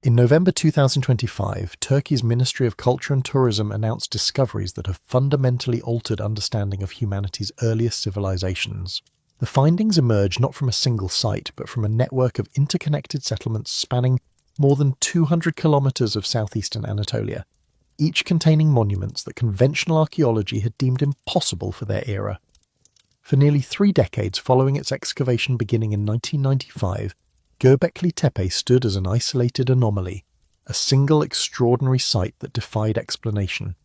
In November 2025, Turkey's Ministry of Culture and Tourism announced discoveries that have fundamentally altered understanding of humanity's earliest civilizations. The findings emerge not from a single site, but from a network of interconnected settlements spanning more than 200 kilometers of southeastern Anatolia, each containing monuments that conventional archaeology had deemed impossible for their era. For nearly 3 decades following its excavation beginning in 1995, Göbekli Tepe stood as an isolated anomaly, a single extraordinary site that defied explanation.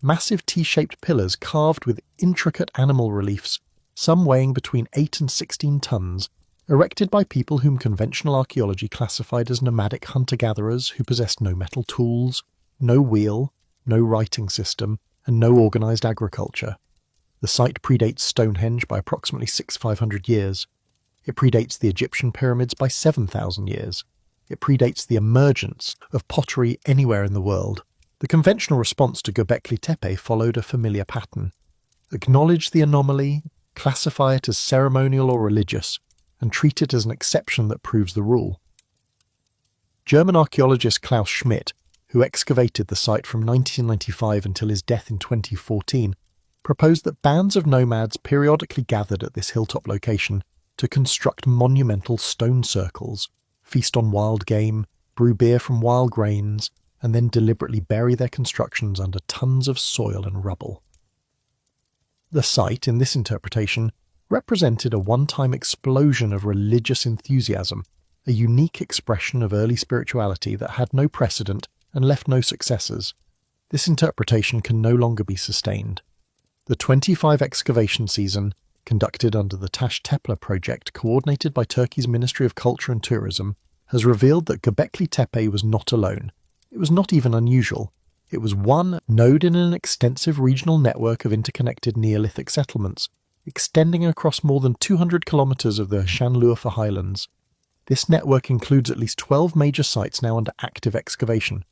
Massive T-shaped pillars carved with intricate animal reliefs, some weighing between 8 and 16 tons, erected by people whom conventional archaeology classified as nomadic hunter-gatherers who possessed no metal tools, no wheel, no writing system, and no organized agriculture. The site predates Stonehenge by approximately 6,500 years. It predates the Egyptian pyramids by 7,000 years. It predates the emergence of pottery anywhere in the world. The conventional response to Göbekli Tepe followed a familiar pattern. Acknowledge the anomaly, classify it as ceremonial or religious, and treat it as an exception that proves the rule. German archaeologist Klaus Schmidt, who excavated the site from 1995 until his death in 2014, proposed that bands of nomads periodically gathered at this hilltop location to construct monumental stone circles, feast on wild game, brew beer from wild grains, and then deliberately bury their constructions under tons of soil and rubble. The site, in this interpretation, represented a one-time explosion of religious enthusiasm, a unique expression of early spirituality that had no precedent and left no successors. This interpretation can no longer be sustained. The 25 excavation season, conducted under the Taş Tepe project coordinated by Turkey's Ministry of Culture and Tourism, has revealed that Göbekli Tepe was not alone. It was not even unusual. It was one node in an extensive regional network of interconnected Neolithic settlements, extending across more than 200 kilometers of the Şanlıurfa highlands. This network includes at least 12 major sites now under active excavation: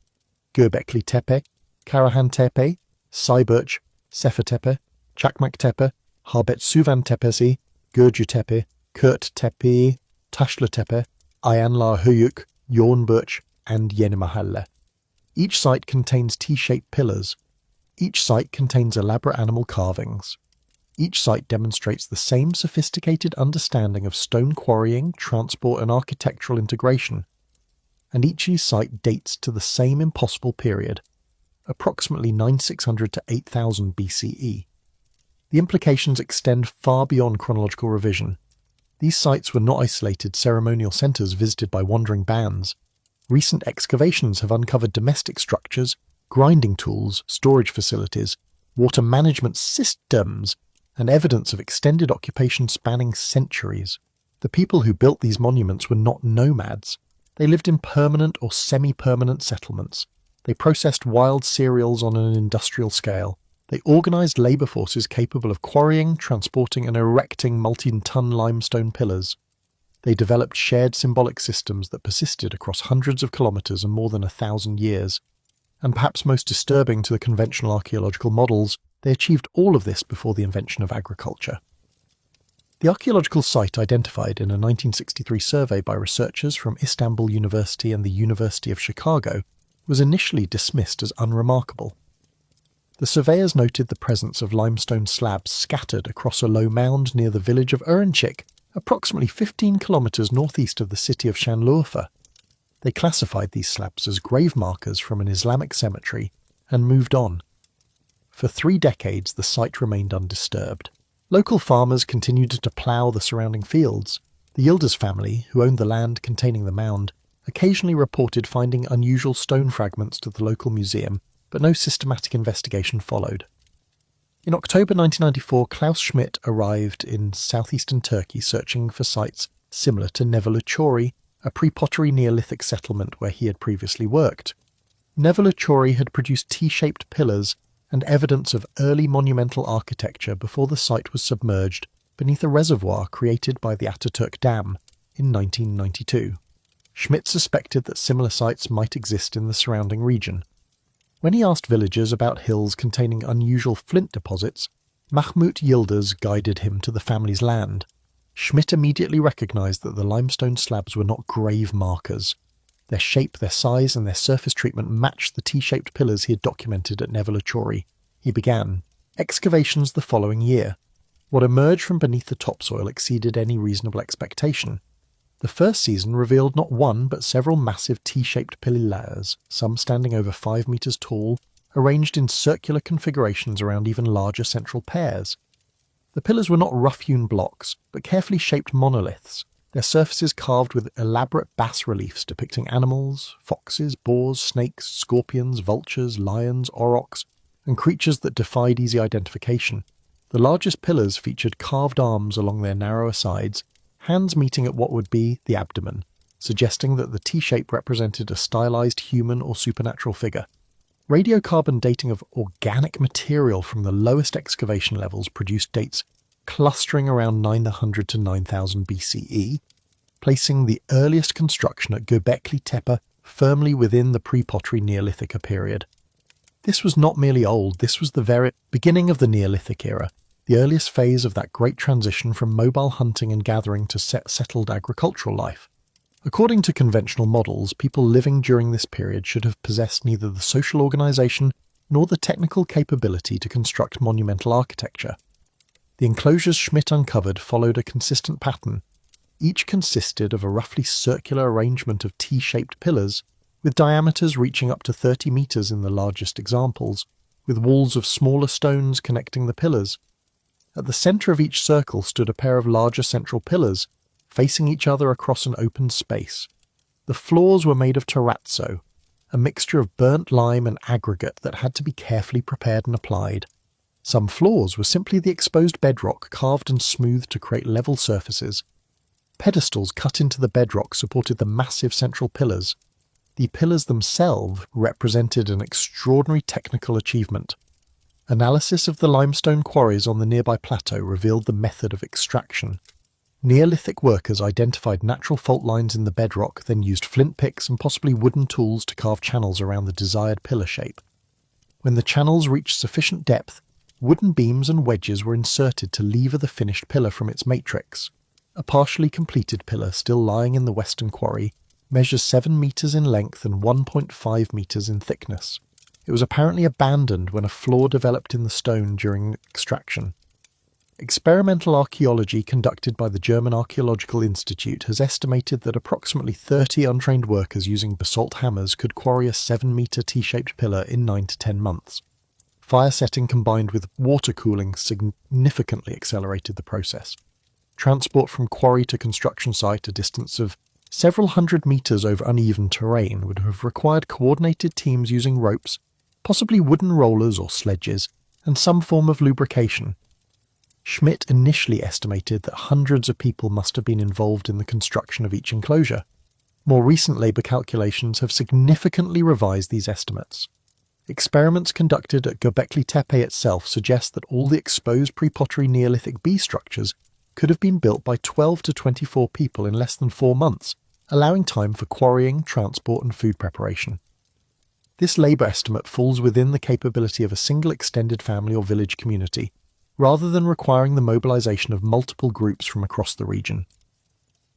Göbekli Tepe, Karahan Tepe, Sayburç, Sefer Tepe, Çakmak Tepe, Harbet Suvan Tepesi, Gürcü Tepe, Kurt Tepe, Taşlı Tepe, Ayanlar Höyük, Yoğunburç, and Yeni Mahalle. Each site contains T-shaped pillars. Each site contains elaborate animal carvings. Each site demonstrates the same sophisticated understanding of stone quarrying, transport, and architectural integration. And each site dates to the same impossible period, approximately 9600 to 8000 BCE. The implications extend far beyond chronological revision. These sites were not isolated ceremonial centres visited by wandering bands. Recent excavations have uncovered domestic structures, grinding tools, storage facilities, water management systems, and evidence of extended occupation spanning centuries. The people who built these monuments were not nomads. They lived in permanent or semi-permanent settlements. They processed wild cereals on an industrial scale. They organised labour forces capable of quarrying, transporting and erecting multi-ton limestone pillars. They developed shared symbolic systems that persisted across hundreds of kilometres and more than 1,000 years. And perhaps most disturbing to the conventional archaeological models, they achieved all of this before the invention of agriculture. The archaeological site identified in a 1963 survey by researchers from Istanbul University and the University of Chicago was initially dismissed as unremarkable. The surveyors noted the presence of limestone slabs scattered across a low mound near the village of Urincik, approximately 15 kilometres northeast of the city of Şanlıurfa. They classified these slabs as grave markers from an Islamic cemetery and moved on. For 3 decades, the site remained undisturbed. Local farmers continued to plough the surrounding fields. The Yildiz family, who owned the land containing the mound, occasionally reported finding unusual stone fragments to the local museum, but no systematic investigation followed. In October 1994, Klaus Schmidt arrived in southeastern Turkey searching for sites similar to Nevaluchori, a pre-pottery Neolithic settlement where he had previously worked. Nevaluchori had produced T-shaped pillars and evidence of early monumental architecture before the site was submerged beneath a reservoir created by the Ataturk Dam in 1992. Schmidt suspected that similar sites might exist in the surrounding region. When he asked villagers about hills containing unusual flint deposits, Mahmut Yildiz guided him to the family's land. Schmidt immediately recognised that the limestone slabs were not grave markers. Their shape, their size, and their surface treatment matched the T-shaped pillars he had documented at Nevelachori. He began excavations the following year. What emerged from beneath the topsoil exceeded any reasonable expectation. The first season revealed not one but several massive T-shaped pillar layers, some standing over 5 meters tall, arranged in circular configurations around even larger central pairs. The pillars were not rough-hewn blocks, but carefully shaped monoliths, their surfaces carved with elaborate bas-reliefs depicting animals, foxes, boars, snakes, scorpions, vultures, lions, aurochs, and creatures that defied easy identification. The largest pillars featured carved arms along their narrower sides, hands meeting at what would be the abdomen, suggesting that the T-shape represented a stylized human or supernatural figure. Radiocarbon dating of organic material from the lowest excavation levels produced dates clustering around 900 to 9000 BCE, placing the earliest construction at Göbekli Tepe firmly within the pre-pottery Neolithic period. This was not merely old, this was the very beginning of the Neolithic era, the earliest phase of that great transition from mobile hunting and gathering to settled agricultural life. According to conventional models, people living during this period should have possessed neither the social organization nor the technical capability to construct monumental architecture. The enclosures Schmidt uncovered followed a consistent pattern. Each consisted of a roughly circular arrangement of T-shaped pillars, with diameters reaching up to 30 meters in the largest examples, with walls of smaller stones connecting the pillars. At the center of each circle stood a pair of larger central pillars, facing each other across an open space. The floors were made of terrazzo, a mixture of burnt lime and aggregate that had to be carefully prepared and applied. Some floors were simply the exposed bedrock carved and smoothed to create level surfaces. Pedestals cut into the bedrock supported the massive central pillars. The pillars themselves represented an extraordinary technical achievement. Analysis of the limestone quarries on the nearby plateau revealed the method of extraction. Neolithic workers identified natural fault lines in the bedrock, then used flint picks and possibly wooden tools to carve channels around the desired pillar shape. When the channels reached sufficient depth, wooden beams and wedges were inserted to lever the finished pillar from its matrix. A partially completed pillar, still lying in the western quarry, measures 7 meters in length and 1.5 meters in thickness. It was apparently abandoned when a flaw developed in the stone during extraction. Experimental archaeology conducted by the German Archaeological Institute has estimated that approximately 30 untrained workers using basalt hammers could quarry a 7-meter T-shaped pillar in 9 to 10 months. Fire setting combined with water cooling significantly accelerated the process. Transport from quarry to construction site a distance of several hundred meters over uneven terrain would have required coordinated teams using ropes, possibly wooden rollers or sledges, and some form of lubrication. Schmidt initially estimated that hundreds of people must have been involved in the construction of each enclosure. More recent labour calculations have significantly revised these estimates. Experiments conducted at Göbekli Tepe itself suggest that all the exposed pre-pottery Neolithic B structures could have been built by 12 to 24 people in less than 4 months, allowing time for quarrying, transport and food preparation. This labour estimate falls within the capability of a single extended family or village community, rather than requiring the mobilisation of multiple groups from across the region.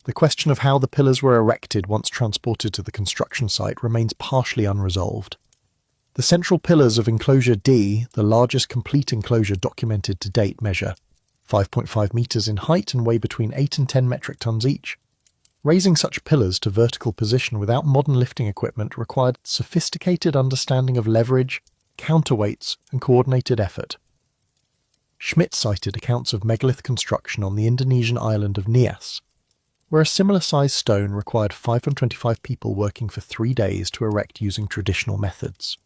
The question of how the pillars were erected once transported to the construction site remains partially unresolved. The central pillars of Enclosure D, the largest complete enclosure documented to date, measure 5.5 metres in height and weigh between 8 and 10 metric tons each. Raising such pillars to vertical position without modern lifting equipment required sophisticated understanding of leverage, counterweights and coordinated effort. Schmidt cited accounts of megalith construction on the Indonesian island of Nias, where a similar-sized stone required 525 people working for 3 days to erect using traditional methods.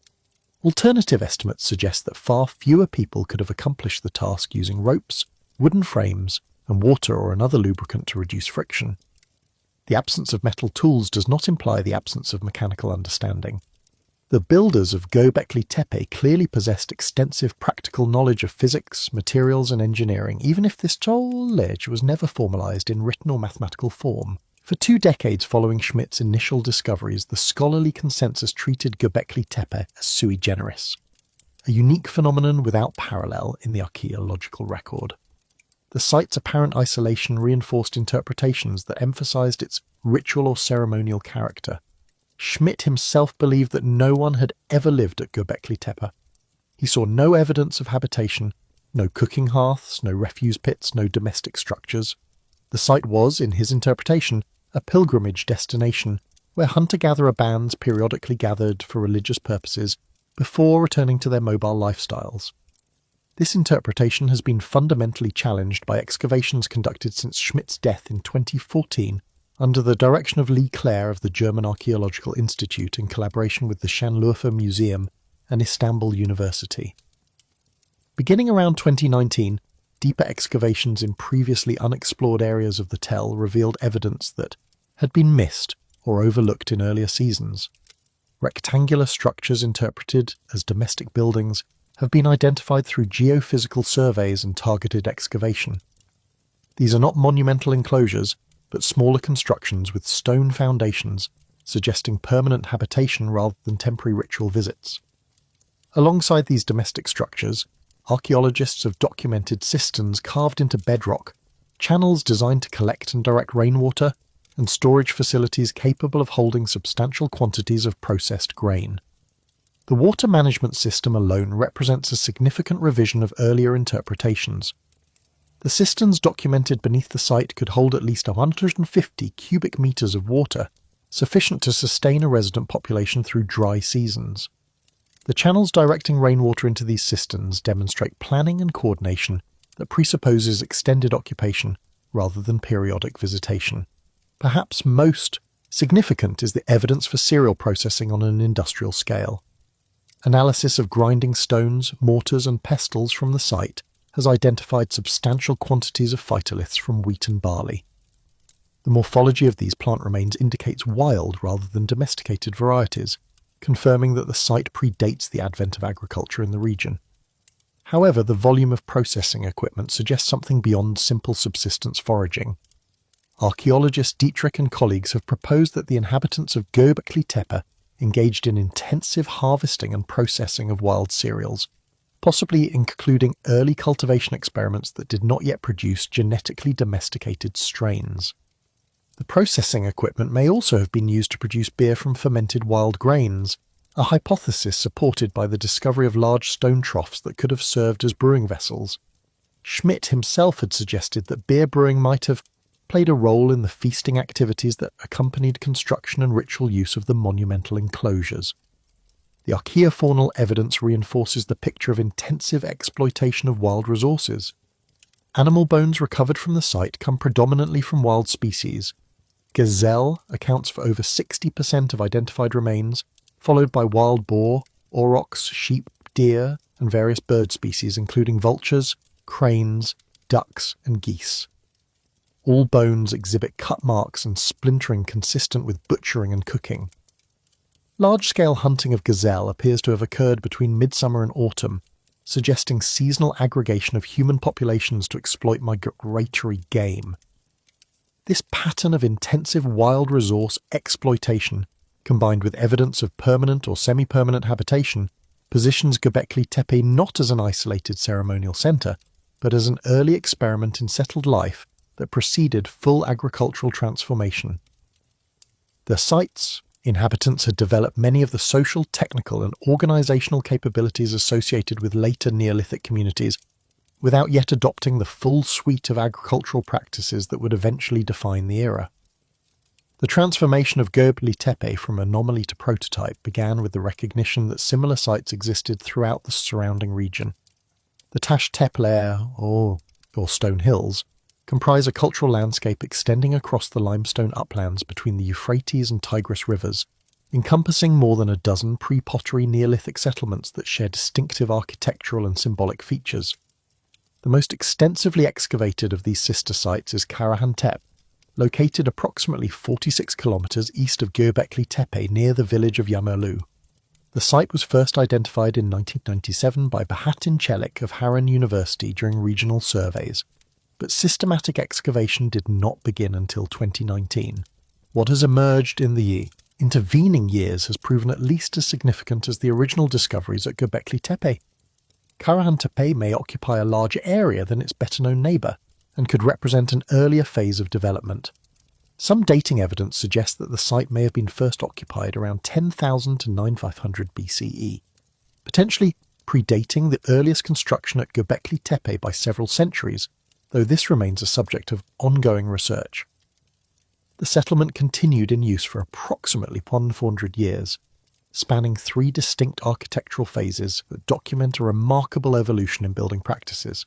Alternative estimates suggest that far fewer people could have accomplished the task using ropes, wooden frames, and water or another lubricant to reduce friction. The absence of metal tools does not imply the absence of mechanical understanding. The builders of Göbekli Tepe clearly possessed extensive practical knowledge of physics, materials, and engineering, even if this knowledge was never formalized in written or mathematical form. For 2 decades following Schmidt's initial discoveries, the scholarly consensus treated Göbekli Tepe as sui generis, a unique phenomenon without parallel in the archaeological record. The site's apparent isolation reinforced interpretations that emphasized its ritual or ceremonial character. Schmidt himself believed that no one had ever lived at Göbekli Tepe. He saw no evidence of habitation, no cooking hearths, no refuse pits, no domestic structures. The site was, in his interpretation, a pilgrimage destination where hunter-gatherer bands periodically gathered for religious purposes before returning to their mobile lifestyles. This interpretation has been fundamentally challenged by excavations conducted since Schmidt's death in 2014 under the direction of Lee Clare of the German Archaeological Institute in collaboration with the Şanlıurfa Museum and Istanbul University. Beginning around 2019, deeper excavations in previously unexplored areas of the tell revealed evidence that had been missed or overlooked in earlier seasons. Rectangular structures interpreted as domestic buildings have been identified through geophysical surveys and targeted excavation. These are not monumental enclosures, but smaller constructions with stone foundations, suggesting permanent habitation rather than temporary ritual visits. Alongside these domestic structures, archaeologists have documented cisterns carved into bedrock, channels designed to collect and direct rainwater, and storage facilities capable of holding substantial quantities of processed grain. The water management system alone represents a significant revision of earlier interpretations. The cisterns documented beneath the site could hold at least 150 cubic meters of water, sufficient to sustain a resident population through dry seasons. The channels directing rainwater into these cisterns demonstrate planning and coordination that presupposes extended occupation rather than periodic visitation. Perhaps most significant is the evidence for cereal processing on an industrial scale. Analysis of grinding stones, mortars and pestles from the site has identified substantial quantities of phytoliths from wheat and barley. The morphology of these plant remains indicates wild rather than domesticated varieties, confirming that the site predates the advent of agriculture in the region. However, the volume of processing equipment suggests something beyond simple subsistence foraging. Archaeologist Dietrich and colleagues have proposed that the inhabitants of Göbekli Tepe engaged in intensive harvesting and processing of wild cereals, possibly including early cultivation experiments that did not yet produce genetically domesticated strains. The processing equipment may also have been used to produce beer from fermented wild grains, a hypothesis supported by the discovery of large stone troughs that could have served as brewing vessels. Schmidt himself had suggested that beer brewing might have played a role in the feasting activities that accompanied construction and ritual use of the monumental enclosures. The archaeofaunal evidence reinforces the picture of intensive exploitation of wild resources. Animal bones recovered from the site come predominantly from wild species. Gazelle accounts for over 60% of identified remains, followed by wild boar, aurochs, sheep, deer, and various bird species including vultures, cranes, ducks, and geese. All bones exhibit cut marks and splintering consistent with butchering and cooking. Large-scale hunting of gazelle appears to have occurred between midsummer and autumn, suggesting seasonal aggregation of human populations to exploit migratory game. This pattern of intensive wild resource exploitation, combined with evidence of permanent or semi-permanent habitation, positions Göbekli Tepe not as an isolated ceremonial centre, but as an early experiment in settled life that preceded full agricultural transformation. The site's inhabitants had developed many of the social, technical and organisational capabilities associated with later Neolithic communities, without yet adopting the full suite of agricultural practices that would eventually define the era. The transformation of Göbekli Tepe from anomaly to prototype began with the recognition that similar sites existed throughout the surrounding region. The Taş Tepeler, or stone hills, comprise a cultural landscape extending across the limestone uplands between the Euphrates and Tigris rivers, encompassing more than a dozen pre-pottery Neolithic settlements that share distinctive architectural and symbolic features. The most extensively excavated of these sister sites is Karahan Tepe, located approximately 46 kilometers east of Göbekli Tepe near the village of Yamerlu. The site was first identified in 1997 by Bahattin Çelik of Harran University during regional surveys, but systematic excavation did not begin until 2019. What has emerged in the intervening years has proven at least as significant as the original discoveries at Göbekli Tepe. Karahan Tepe may occupy a larger area than its better-known neighbour, and could represent an earlier phase of development. Some dating evidence suggests that the site may have been first occupied around 10,000 to 9500 BCE, potentially predating the earliest construction at Göbekli Tepe by several centuries, though this remains a subject of ongoing research. The settlement continued in use for approximately 400 years, spanning 3 distinct architectural phases that document a remarkable evolution in building practices.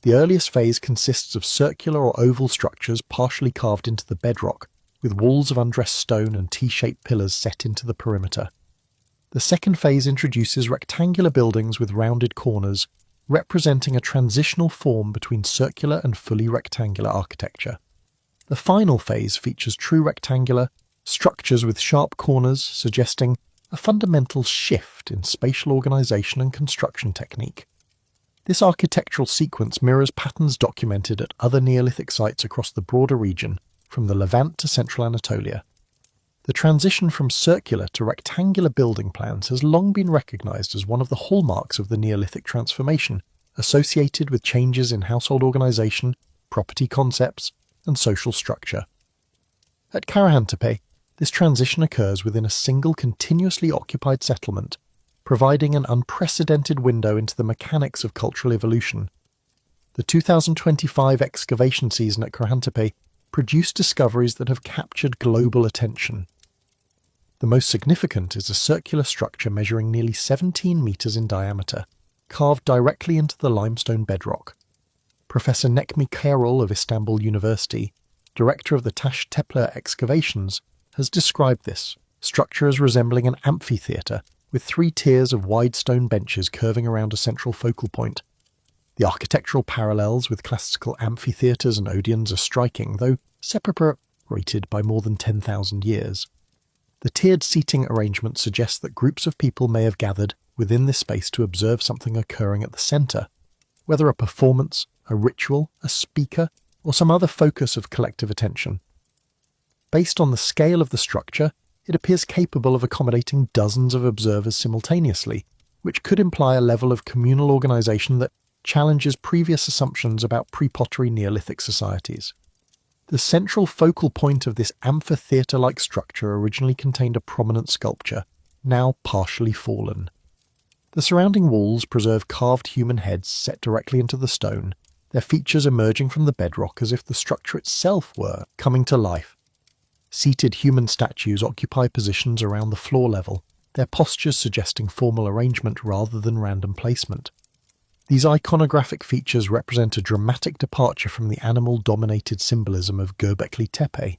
The earliest phase consists of circular or oval structures partially carved into the bedrock, with walls of undressed stone and T-shaped pillars set into the perimeter. The second phase introduces rectangular buildings with rounded corners, representing a transitional form between circular and fully rectangular architecture. The final phase features true rectangular structures with sharp corners, suggesting a fundamental shift in spatial organization and construction technique. This architectural sequence mirrors patterns documented at other Neolithic sites across the broader region, from the Levant to central Anatolia. The transition from circular to rectangular building plans has long been recognized as one of the hallmarks of the Neolithic transformation, associated with changes in household organization, property concepts, and social structure. At Karahan Tepe, this transition occurs within a single continuously occupied settlement, providing an unprecedented window into the mechanics of cultural evolution. The 2025 excavation season at Karahan Tepe produced discoveries that have captured global attention. The most significant is a circular structure measuring nearly 17 meters in diameter, carved directly into the limestone bedrock. Professor Necmi Khairul of Istanbul University, director of the Taş Tepe excavations, has described this structure as resembling an amphitheatre with 3 tiers of wide stone benches curving around a central focal point. The architectural parallels with classical amphitheatres and Odeons are striking, though separated by more than 10,000 years. The tiered seating arrangement suggests that groups of people may have gathered within this space to observe something occurring at the centre, whether a performance, a ritual, a speaker, or some other focus of collective attention. Based on the scale of the structure, it appears capable of accommodating dozens of observers simultaneously, which could imply a level of communal organisation that challenges previous assumptions about pre-pottery Neolithic societies. The central focal point of this amphitheatre-like structure originally contained a prominent sculpture, now partially fallen. The surrounding walls preserve carved human heads set directly into the stone, their features emerging from the bedrock as if the structure itself were coming to life. Seated human statues occupy positions around the floor level, their postures suggesting formal arrangement rather than random placement. These iconographic features represent a dramatic departure from the animal-dominated symbolism of Göbekli Tepe.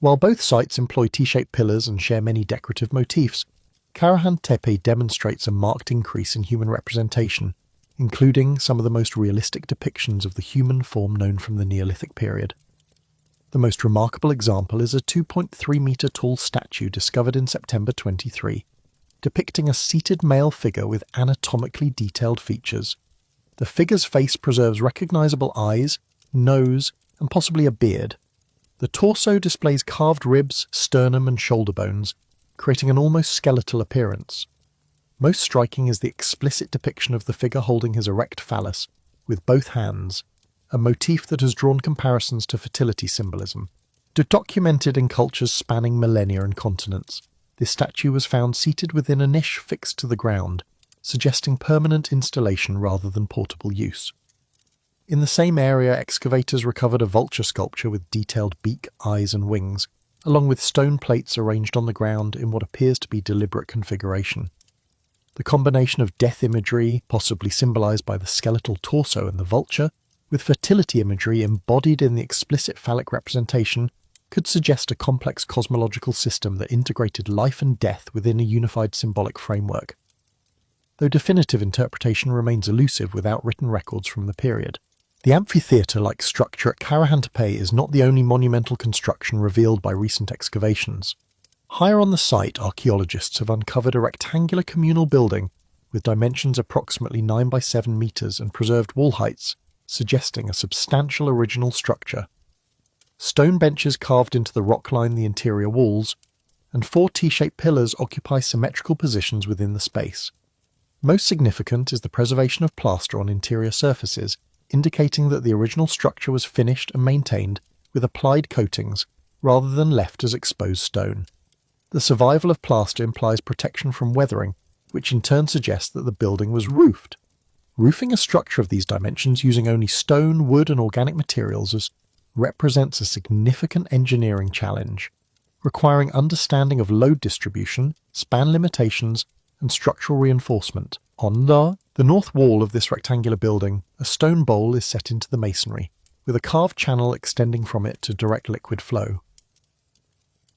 While both sites employ T-shaped pillars and share many decorative motifs, Karahan Tepe demonstrates a marked increase in human representation, including some of the most realistic depictions of the human form known from the Neolithic period. The most remarkable example is a 2.3-metre tall statue discovered in September 23, depicting a seated male figure with anatomically detailed features. The figure's face preserves recognisable eyes, nose, and possibly a beard. The torso displays carved ribs, sternum, and shoulder bones, creating an almost skeletal appearance. Most striking is the explicit depiction of the figure holding his erect phallus, with both hands, a motif that has drawn comparisons to fertility symbolism. Documented in cultures spanning millennia and continents, this statue was found seated within a niche fixed to the ground, suggesting permanent installation rather than portable use. In the same area, excavators recovered a vulture sculpture with detailed beak, eyes, and wings, along with stone plates arranged on the ground in what appears to be deliberate configuration. The combination of death imagery, possibly symbolized by the skeletal torso and the vulture, with fertility imagery embodied in the explicit phallic representation, could suggest a complex cosmological system that integrated life and death within a unified symbolic framework. Though definitive interpretation remains elusive without written records from the period. The amphitheatre-like structure at Karahan Tepe is not the only monumental construction revealed by recent excavations. Higher on the site, archaeologists have uncovered a rectangular communal building with dimensions approximately 9 by 7 metres and preserved wall heights, suggesting a substantial original structure. Stone benches carved into the rock line the interior walls, and 4 T-shaped pillars occupy symmetrical positions within the space. Most significant is the preservation of plaster on interior surfaces, indicating that the original structure was finished and maintained with applied coatings rather than left as exposed stone. The survival of plaster implies protection from weathering, which in turn suggests that the building was roofed. Roofing a structure of these dimensions using only stone, wood and organic materials represents a significant engineering challenge, requiring understanding of load distribution, span limitations, and structural reinforcement. On the north wall of this rectangular building, a stone bowl is set into the masonry, with a carved channel extending from it to direct liquid flow.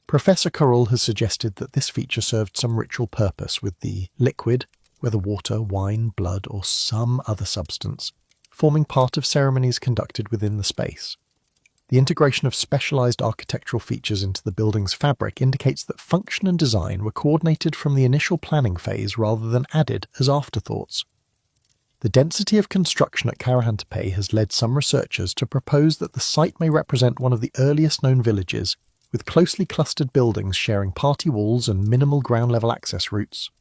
Professor Carroll has suggested that this feature served some ritual purpose, with the liquid, whether water, wine, blood, or some other substance, forming part of ceremonies conducted within the space. The integration of specialized architectural features into the building's fabric indicates that function and design were coordinated from the initial planning phase rather than added as afterthoughts. The density of construction at Karahantepe has led some researchers to propose that the site may represent one of the earliest known villages, with closely clustered buildings sharing party walls and minimal ground-level access routes.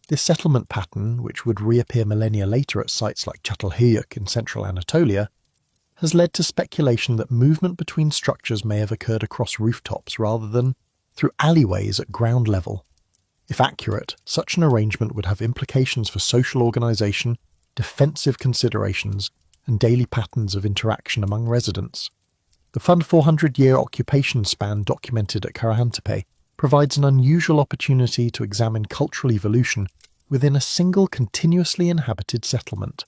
This settlement pattern, which would reappear millennia later at sites like Çatalhöyük in central Anatolia, has led to speculation that movement between structures may have occurred across rooftops rather than through alleyways at ground level. If accurate, such an arrangement would have implications for social organisation, defensive considerations, and daily patterns of interaction among residents. The fund 400-year occupation span documented at Karahantepe provides an unusual opportunity to examine cultural evolution within a single continuously inhabited settlement.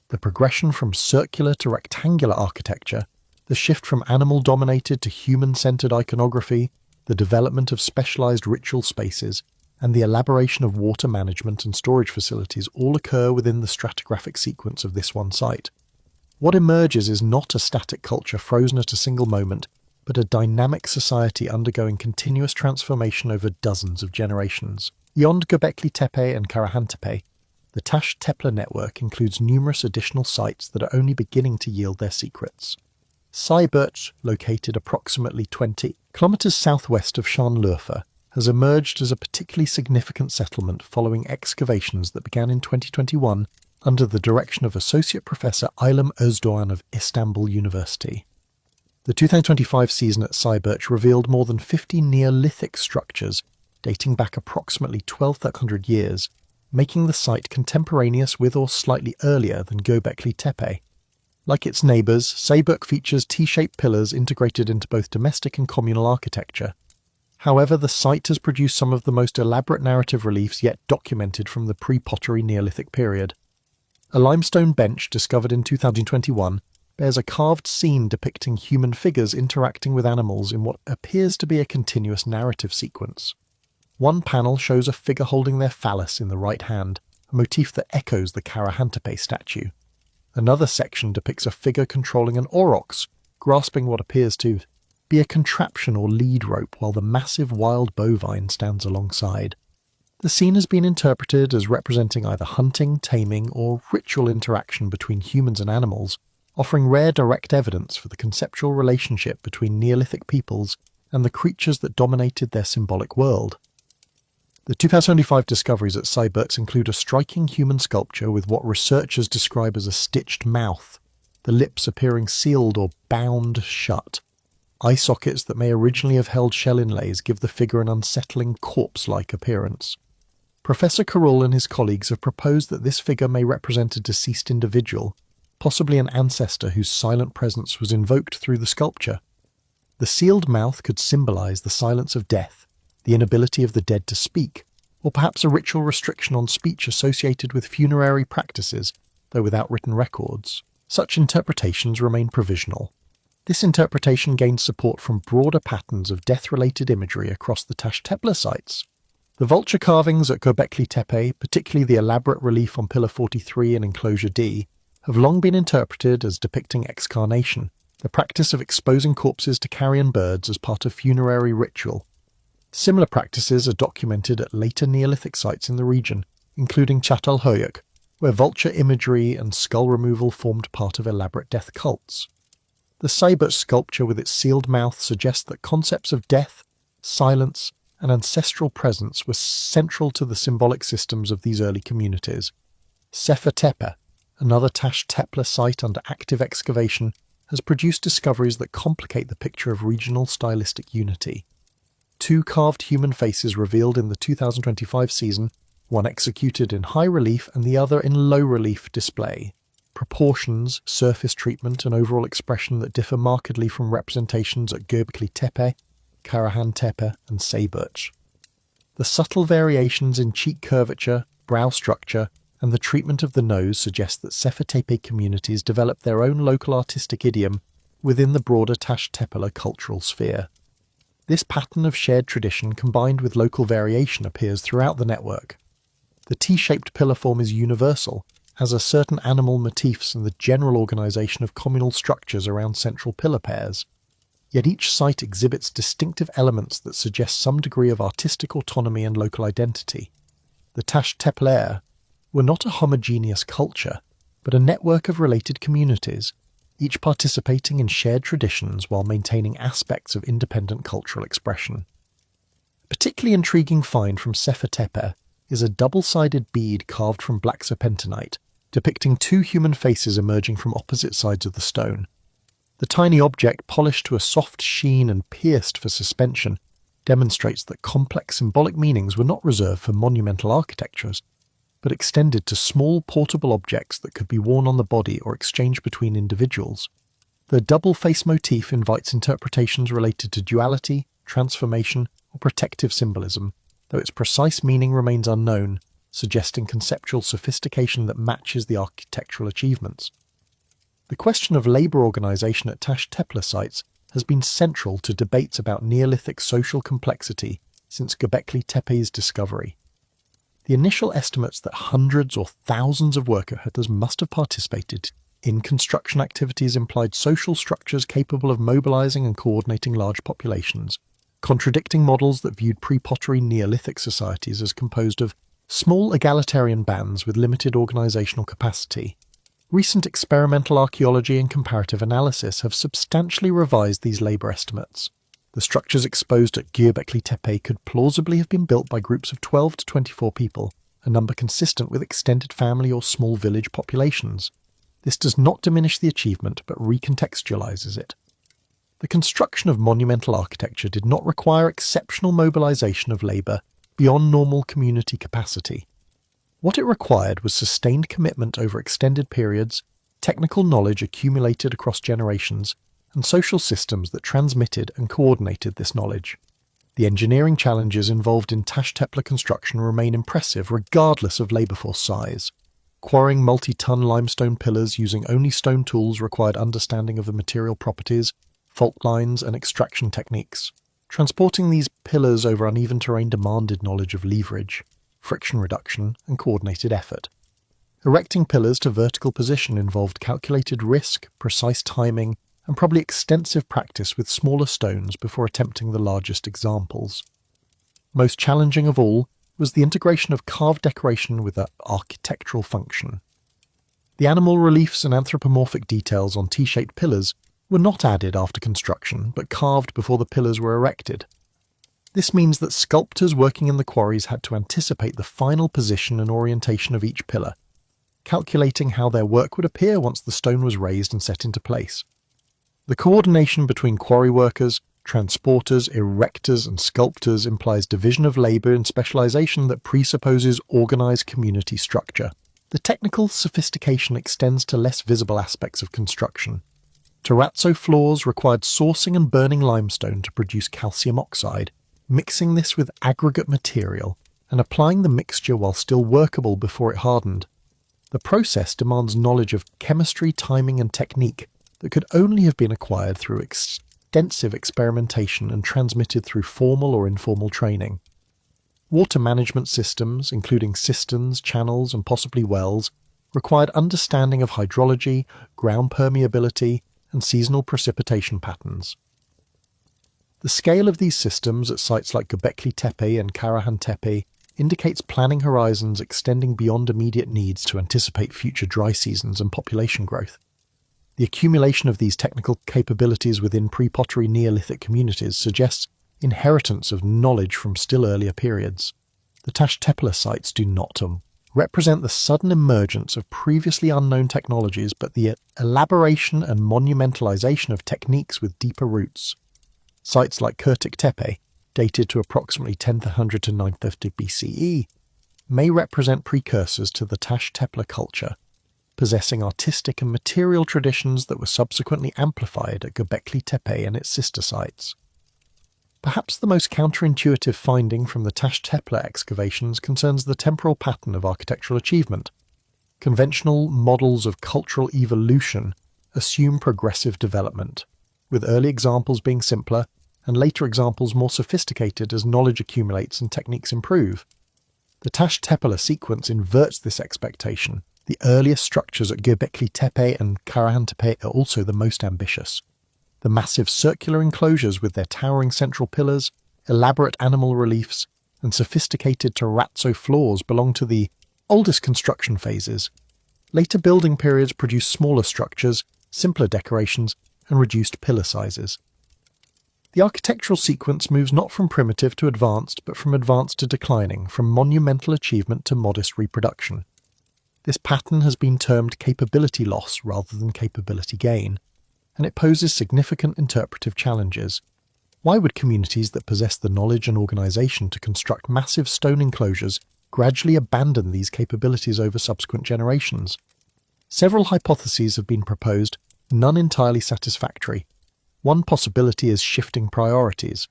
The progression from circular to rectangular architecture, the shift from animal-dominated to human-centered iconography, the development of specialized ritual spaces, and the elaboration of water management and storage facilities all occur within the stratigraphic sequence of this one site. What emerges is not a static culture frozen at a single moment, but a dynamic society undergoing continuous transformation over dozens of generations. Beyond Göbekli Tepe and Karahantepe, the Taş Tepe network includes numerous additional sites that are only beginning to yield their secrets. Sayburç, located approximately 20 kilometers southwest of Şanlıurfa, has emerged as a particularly significant settlement following excavations that began in 2021 under the direction of Associate Professor Aylem Özdoğan of Istanbul University. The 2025 season at Sayburç revealed more than 50 Neolithic structures dating back approximately 1200 years, making the site contemporaneous with or slightly earlier than Göbekli Tepe. Like its neighbours, Sayburç features T-shaped pillars integrated into both domestic and communal architecture. However, the site has produced some of the most elaborate narrative reliefs yet documented from the pre-pottery Neolithic period. A limestone bench discovered in 2021 bears a carved scene depicting human figures interacting with animals in what appears to be a continuous narrative sequence. One panel shows a figure holding their phallus in the right hand, a motif that echoes the Karahantepe statue. Another section depicts a figure controlling an aurochs, grasping what appears to be a contraption or lead rope while the massive wild bovine stands alongside. The scene has been interpreted as representing either hunting, taming, or ritual interaction between humans and animals, offering rare direct evidence for the conceptual relationship between Neolithic peoples and the creatures that dominated their symbolic world. The 2025 discoveries at Sayburç include a striking human sculpture with what researchers describe as a stitched mouth, the lips appearing sealed or bound shut. Eye sockets that may originally have held shell inlays give the figure an unsettling corpse-like appearance. Professor Carroll and his colleagues have proposed that this figure may represent a deceased individual, possibly an ancestor whose silent presence was invoked through the sculpture. The sealed mouth could symbolize the silence of death, the inability of the dead to speak, or perhaps a ritual restriction on speech associated with funerary practices, though without written records. Such interpretations remain provisional. This interpretation gains support from broader patterns of death-related imagery across the Taş Tepe sites. The vulture carvings at Göbekli Tepe, particularly the elaborate relief on Pillar 43 and Enclosure D, have long been interpreted as depicting excarnation, the practice of exposing corpses to carrion birds as part of funerary ritual. Similar practices are documented at later Neolithic sites in the region, including Çatalhöyük, where vulture imagery and skull removal formed part of elaborate death cults. The Sayburç sculpture with its sealed mouth suggests that concepts of death, silence, and ancestral presence were central to the symbolic systems of these early communities. Sefer Tepe, another Taş Tepe site under active excavation, has produced discoveries that complicate the picture of regional stylistic unity. Two carved human faces revealed in the 2025 season, one executed in high relief and the other in low relief display. Proportions, surface treatment, and overall expression that differ markedly from representations at Göbekli Tepe, Karahan Tepe, and Sayburç. The subtle variations in cheek curvature, brow structure, and the treatment of the nose suggest that Sefer Tepe communities developed their own local artistic idiom within the broader Taş Tepeler cultural sphere. This pattern of shared tradition combined with local variation appears throughout the network. The T-shaped pillar form is universal, has a certain animal motifs and the general organisation of communal structures around central pillar pairs. Yet each site exhibits distinctive elements that suggest some degree of artistic autonomy and local identity. The Taş Tepeler were not a homogeneous culture, but a network of related communities, each participating in shared traditions while maintaining aspects of independent cultural expression. A particularly intriguing find from Sefer Tepe is a double-sided bead carved from black serpentinite, depicting two human faces emerging from opposite sides of the stone. The tiny object, polished to a soft sheen and pierced for suspension, demonstrates that complex symbolic meanings were not reserved for monumental architectures, but extended to small portable objects that could be worn on the body or exchanged between individuals. The double face motif invites interpretations related to duality, transformation, or protective symbolism, though its precise meaning remains unknown, suggesting conceptual sophistication that matches the architectural achievements. The question of labour organisation at Taş Tepeler sites has been central to debates about Neolithic social complexity since Göbekli Tepe's discovery. The initial estimates that hundreds or thousands of worker-hunters must have participated in construction activities implied social structures capable of mobilising and coordinating large populations, contradicting models that viewed pre-pottery Neolithic societies as composed of small egalitarian bands with limited organisational capacity. Recent experimental archaeology and comparative analysis have substantially revised these labour estimates. The structures exposed at Göbekli Tepe could plausibly have been built by groups of 12 to 24 people, a number consistent with extended family or small village populations. This does not diminish the achievement, but recontextualises it. The construction of monumental architecture did not require exceptional mobilisation of labour beyond normal community capacity. What it required was sustained commitment over extended periods, technical knowledge accumulated across generations, and social systems that transmitted and coordinated this knowledge. The engineering challenges involved in Taş Tepeler construction remain impressive regardless of labour force size. Quarrying multi-ton limestone pillars using only stone tools required understanding of the material properties, fault lines, and extraction techniques. Transporting these pillars over uneven terrain demanded knowledge of leverage, friction reduction, and coordinated effort. Erecting pillars to vertical position involved calculated risk, precise timing, and probably extensive practice with smaller stones before attempting the largest examples. Most challenging of all was the integration of carved decoration with an architectural function. The animal reliefs and anthropomorphic details on T-shaped pillars were not added after construction, but carved before the pillars were erected. This means that sculptors working in the quarries had to anticipate the final position and orientation of each pillar, calculating how their work would appear once the stone was raised and set into place. The coordination between quarry workers, transporters, erectors, and sculptors implies division of labour and specialisation that presupposes organised community structure. The technical sophistication extends to less visible aspects of construction. Terrazzo floors required sourcing and burning limestone to produce calcium oxide, mixing this with aggregate material, and applying the mixture while still workable before it hardened. The process demands knowledge of chemistry, timing, and technique that could only have been acquired through extensive experimentation and transmitted through formal or informal training. Water management systems, including cisterns, channels, and possibly wells, required understanding of hydrology, ground permeability, and seasonal precipitation patterns. The scale of these systems at sites like Göbekli Tepe and Karahan Tepe indicates planning horizons extending beyond immediate needs to anticipate future dry seasons and population growth. The accumulation of these technical capabilities within pre-pottery Neolithic communities suggests inheritance of knowledge from still earlier periods. The Taş Tepeler sites do not. represent the sudden emergence of previously unknown technologies, but the elaboration and monumentalization of techniques with deeper roots. Sites like Göbekli Tepe, dated to approximately 1000 to 950 BCE, may represent precursors to the Taş Tepe culture, possessing artistic and material traditions that were subsequently amplified at Göbekli Tepe and its sister sites. Perhaps the most counterintuitive finding from the Taş Tepe excavations concerns the temporal pattern of architectural achievement. Conventional models of cultural evolution assume progressive development, with early examples being simpler and later examples more sophisticated as knowledge accumulates and techniques improve. The Taş Tepe sequence inverts this expectation. The earliest structures at Göbekli Tepe and Karahan Tepe are also the most ambitious. The massive circular enclosures with their towering central pillars, elaborate animal reliefs, and sophisticated terrazzo floors belong to the oldest construction phases. Later building periods produce smaller structures, simpler decorations, and reduced pillar sizes. The architectural sequence moves not from primitive to advanced, but from advanced to declining, from monumental achievement to modest reproduction. This pattern has been termed capability loss rather than capability gain, and it poses significant interpretive challenges. Why would communities that possess the knowledge and organization to construct massive stone enclosures gradually abandon these capabilities over subsequent generations? Several hypotheses have been proposed, none entirely satisfactory. One possibility is shifting priorities.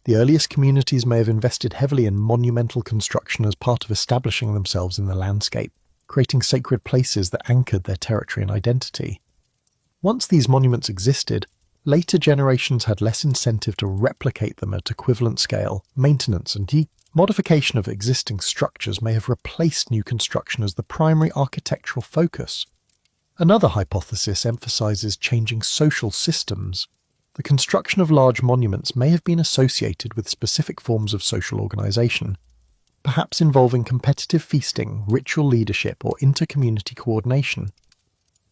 The earliest communities may have invested heavily in monumental construction as part of establishing themselves in the landscape, creating sacred places that anchored their territory and identity. Once these monuments existed, later generations had less incentive to replicate them at equivalent scale. Maintenance and modification of existing structures may have replaced new construction as the primary architectural focus. Another hypothesis emphasizes changing social systems. The construction of large monuments may have been associated with specific forms of social organization, perhaps involving competitive feasting, ritual leadership, or inter-community coordination.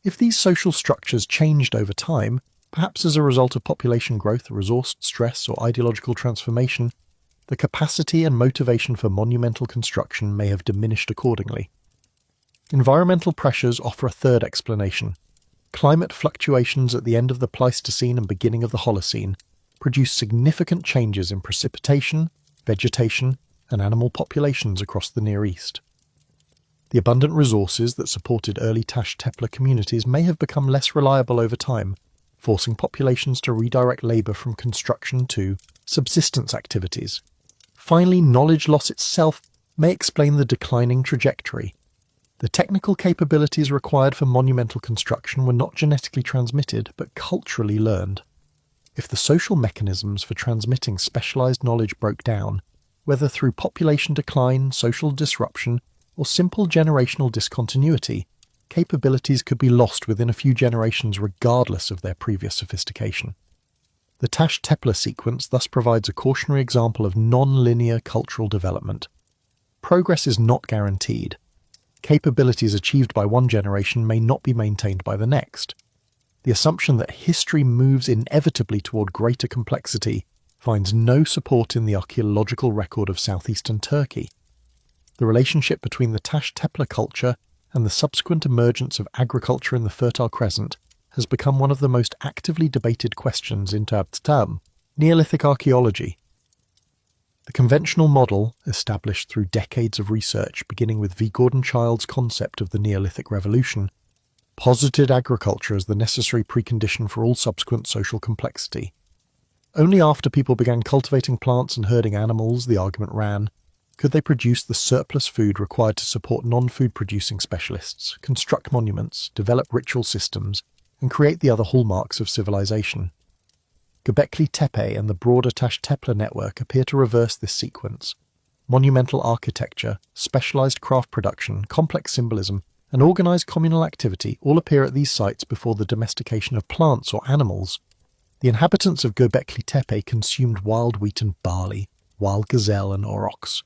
If these social structures changed over time, perhaps as a result of population growth, resource stress, or ideological transformation, the capacity and motivation for monumental construction may have diminished accordingly. Environmental pressures offer a third explanation. Climate fluctuations at the end of the Pleistocene and beginning of the Holocene produced significant changes in precipitation, vegetation, and animal populations across the Near East. The abundant resources that supported early Taş Tepe communities may have become less reliable over time, forcing populations to redirect labour from construction to subsistence activities. Finally, knowledge loss itself may explain the declining trajectory. The technical capabilities required for monumental construction were not genetically transmitted, but culturally learned. If the social mechanisms for transmitting specialised knowledge broke down, whether through population decline, social disruption, or simple generational discontinuity, capabilities could be lost within a few generations regardless of their previous sophistication. The Taş Tepe sequence thus provides a cautionary example of non-linear cultural development. Progress is not guaranteed. Capabilities achieved by one generation may not be maintained by the next. The assumption that history moves inevitably toward greater complexity finds no support in the archaeological record of southeastern Turkey. The relationship between the Taş Tepe culture and the subsequent emergence of agriculture in the Fertile Crescent has become one of the most actively debated questions in Neolithic archaeology. The conventional model, established through decades of research beginning with V. Gordon Child's concept of the Neolithic Revolution, posited agriculture as the necessary precondition for all subsequent social complexity. Only after people began cultivating plants and herding animals, the argument ran, could they produce the surplus food required to support non-food producing specialists, construct monuments, develop ritual systems, and create the other hallmarks of civilization. Göbekli Tepe and the broader Taş Tepe network appear to reverse this sequence. Monumental architecture, specialized craft production, complex symbolism, and organized communal activity all appear at these sites before the domestication of plants or animals. The inhabitants of Göbekli Tepe consumed wild wheat and barley, wild gazelle and aurochs.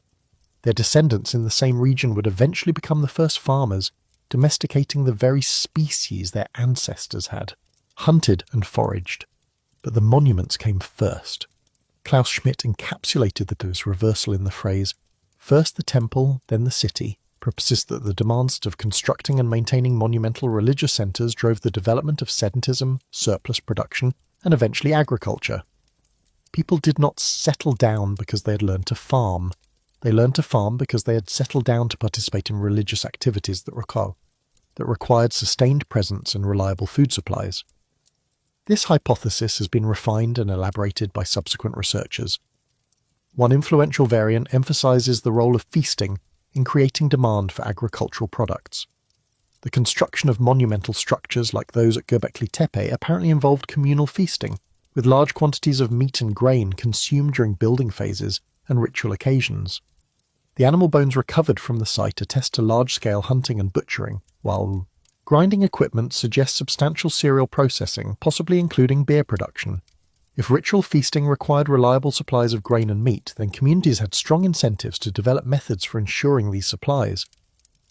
Their descendants in the same region would eventually become the first farmers, domesticating the very species their ancestors had, hunted and foraged. But the monuments came first. Klaus Schmidt encapsulated this reversal in the phrase, "First the temple, then the city, persist that the demands of constructing and maintaining monumental religious centres drove the development of sedentism, surplus production, and eventually agriculture. People did not settle down because they had learned to farm. They learned to farm because they had settled down to participate in religious activities that required sustained presence and reliable food supplies. This hypothesis has been refined and elaborated by subsequent researchers. One influential variant emphasizes the role of feasting in creating demand for agricultural products. The construction of monumental structures like those at Göbekli Tepe apparently involved communal feasting, with large quantities of meat and grain consumed during building phases and ritual occasions. The animal bones recovered from the site attest to large-scale hunting and butchering, while grinding equipment suggests substantial cereal processing, possibly including beer production. If ritual feasting required reliable supplies of grain and meat, then communities had strong incentives to develop methods for ensuring these supplies.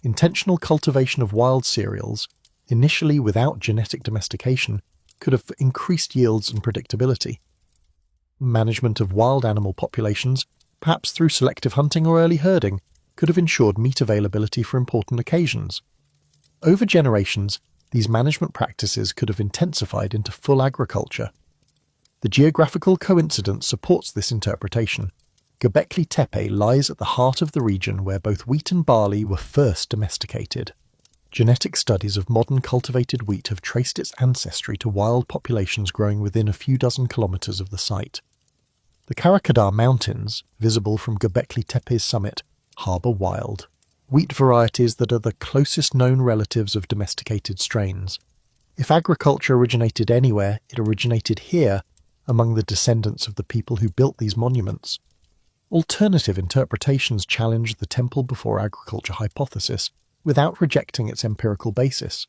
Intentional cultivation of wild cereals, initially without genetic domestication, could have increased yields and predictability. Management of wild animal populations, perhaps through selective hunting or early herding, could have ensured meat availability for important occasions. Over generations, these management practices could have intensified into full agriculture. The geographical coincidence supports this interpretation. Göbekli Tepe lies at the heart of the region where both wheat and barley were first domesticated. Genetic studies of modern cultivated wheat have traced its ancestry to wild populations growing within a few dozen kilometers of the site. The Karakadar Mountains, visible from Göbekli Tepe's summit, harbor wild wheat varieties that are the closest known relatives of domesticated strains. If agriculture originated anywhere, it originated here, among the descendants of the people who built these monuments. Alternative interpretations challenge the temple before agriculture hypothesis without rejecting its empirical basis.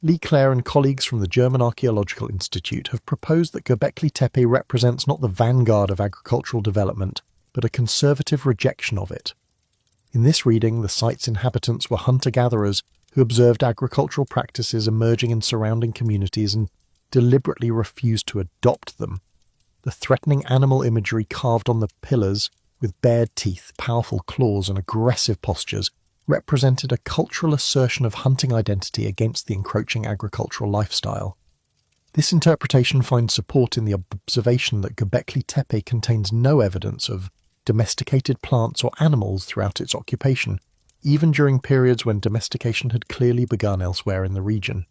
Lee Clare and colleagues from the German Archaeological Institute have proposed that Göbekli Tepe represents not the vanguard of agricultural development, but a conservative rejection of it. In this reading, the site's inhabitants were hunter-gatherers who observed agricultural practices emerging in surrounding communities and deliberately refused to adopt them. The threatening animal imagery carved on the pillars, with bared teeth, powerful claws, and aggressive postures, represented a cultural assertion of hunting identity against the encroaching agricultural lifestyle. This interpretation finds support in the observation that Göbekli Tepe contains no evidence of domesticated plants or animals throughout its occupation, even during periods when domestication had clearly begun elsewhere in the region.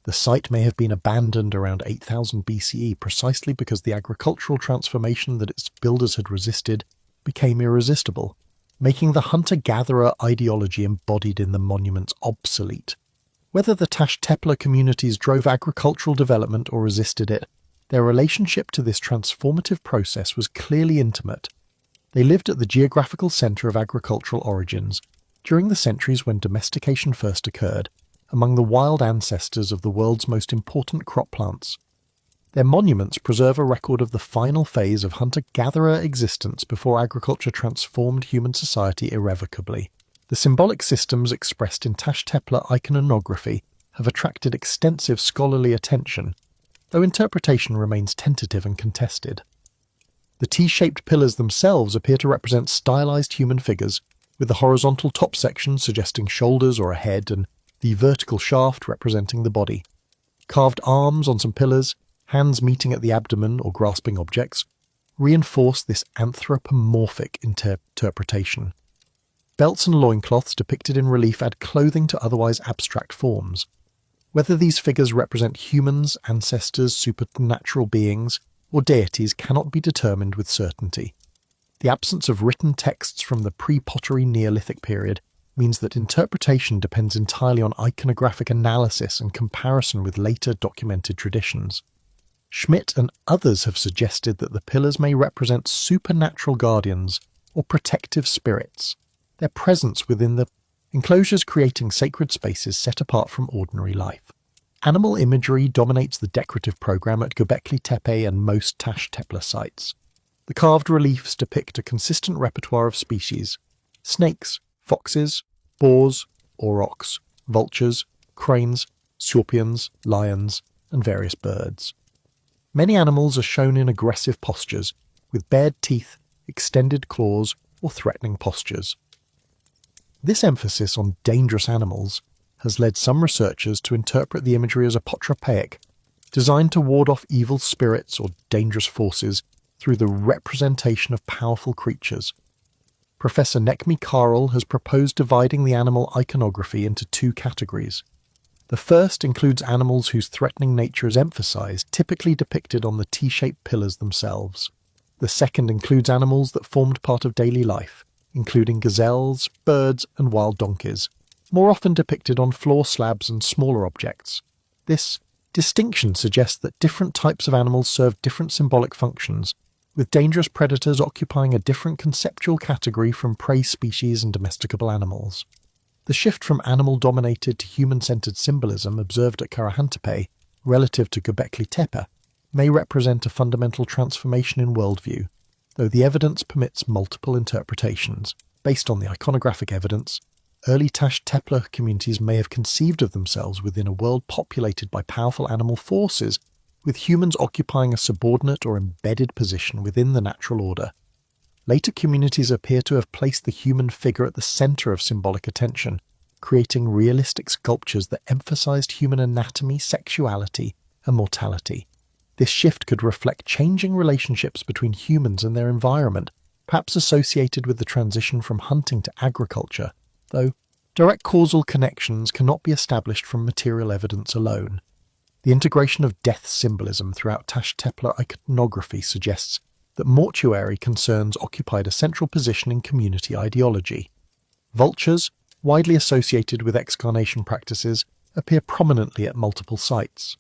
The site may have been abandoned around 8000 BCE precisely because the agricultural transformation that its builders had resisted became irresistible, making the hunter-gatherer ideology embodied in the monuments obsolete. Whether the Tash Tepler communities drove agricultural development or resisted it, their relationship to this transformative process was clearly intimate. They lived at the geographical centre of agricultural origins, during the centuries when domestication first occurred, among the wild ancestors of the world's most important crop plants. Their monuments preserve a record of the final phase of hunter-gatherer existence before agriculture transformed human society irrevocably. The symbolic systems expressed in Tash Tepler iconography have attracted extensive scholarly attention, though interpretation remains tentative and contested. The T-shaped pillars themselves appear to represent stylized human figures, with the horizontal top section suggesting shoulders or a head and the vertical shaft representing the body. Carved arms on some pillars, hands meeting at the abdomen or grasping objects, reinforce this anthropomorphic interpretation. Belts and loincloths depicted in relief add clothing to otherwise abstract forms. Whether these figures represent humans, ancestors, supernatural beings, or deities cannot be determined with certainty. The absence of written texts from the pre-pottery Neolithic period means that interpretation depends entirely on iconographic analysis and comparison with later documented traditions. Schmidt and others have suggested that the pillars may represent supernatural guardians or protective spirits, their presence within the enclosures creating sacred spaces set apart from ordinary life. Animal imagery dominates the decorative program at Göbekli Tepe and most Tash Tepler sites. The carved reliefs depict a consistent repertoire of species: snakes, foxes, boars, aurochs, vultures, cranes, scorpions, lions, and various birds. Many animals are shown in aggressive postures, with bared teeth, extended claws, or threatening postures. This emphasis on dangerous animals has led some researchers to interpret the imagery as apotropaic, designed to ward off evil spirits or dangerous forces through the representation of powerful creatures. Professor Nekmi Karol has proposed dividing the animal iconography into two categories. The first includes animals whose threatening nature is emphasized, typically depicted on the T-shaped pillars themselves. The second includes animals that formed part of daily life, including gazelles, birds, and wild donkeys, more often depicted on floor slabs and smaller objects. This distinction suggests that different types of animals serve different symbolic functions, with dangerous predators occupying a different conceptual category from prey species and domesticable animals. The shift from animal-dominated to human-centered symbolism observed at Karahantepe relative to Göbekli Tepe may represent a fundamental transformation in worldview, though the evidence permits multiple interpretations. Based on the iconographic evidence, early Tash Tepe communities may have conceived of themselves within a world populated by powerful animal forces, with humans occupying a subordinate or embedded position within the natural order. Later communities appear to have placed the human figure at the center of symbolic attention, creating realistic sculptures that emphasized human anatomy, sexuality, and mortality. This shift could reflect changing relationships between humans and their environment, perhaps associated with the transition from hunting to agriculture, though direct causal connections cannot be established from material evidence alone. The integration of death symbolism throughout Tash Tepe iconography suggests that mortuary concerns occupied a central position in community ideology. Vultures, widely associated with excarnation practices, appear prominently at multiple sites.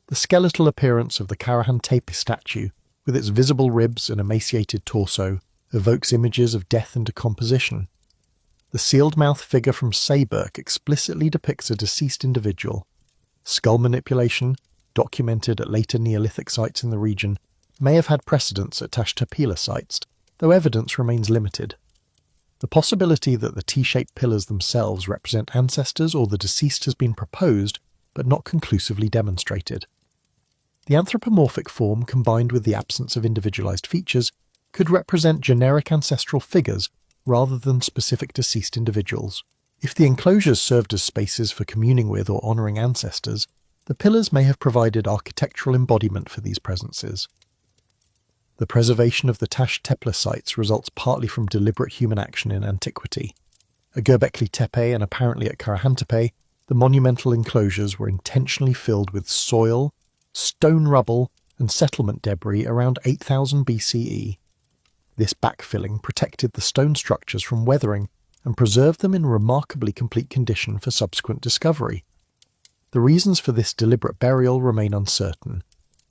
The skeletal appearance of the Karahantepe statue, with its visible ribs and emaciated torso, evokes images of death and decomposition. The sealed-mouth figure from Sayburk explicitly depicts a deceased individual. Skull manipulation, documented at later Neolithic sites in the region, may have had precedence at Tash Tepe sites, though evidence remains limited. The possibility that the T-shaped pillars themselves represent ancestors or the deceased has been proposed, but not conclusively demonstrated. The anthropomorphic form, combined with the absence of individualized features, could represent generic ancestral figures rather than specific deceased individuals. If the enclosures served as spaces for communing with or honoring ancestors, the pillars may have provided architectural embodiment for these presences. The preservation of the Tash Tepe sites results partly from deliberate human action in antiquity. At Göbekli Tepe and apparently at Karahantepe, the monumental enclosures were intentionally filled with soil, stone rubble, and settlement debris around 8000 BCE. This backfilling protected the stone structures from weathering and preserved them in remarkably complete condition for subsequent discovery. The reasons for this deliberate burial remain uncertain.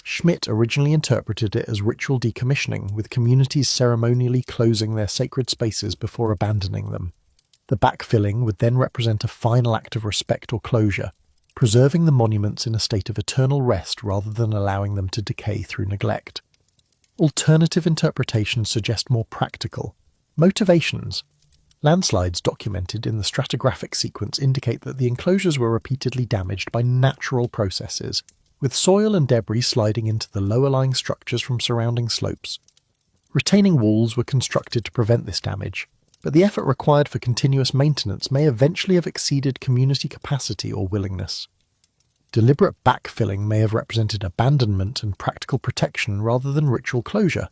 Schmidt originally interpreted it as ritual decommissioning, with communities ceremonially closing their sacred spaces before abandoning them. The backfilling would then represent a final act of respect or closure, preserving the monuments in a state of eternal rest rather than allowing them to decay through neglect. Alternative interpretations suggest more practical motivations. Landslides documented in the stratigraphic sequence indicate that the enclosures were repeatedly damaged by natural processes, with soil and debris sliding into the lower-lying structures from surrounding slopes. Retaining walls were constructed to prevent this damage, but the effort required for continuous maintenance may eventually have exceeded community capacity or willingness. Deliberate backfilling may have represented abandonment and practical protection rather than ritual closure.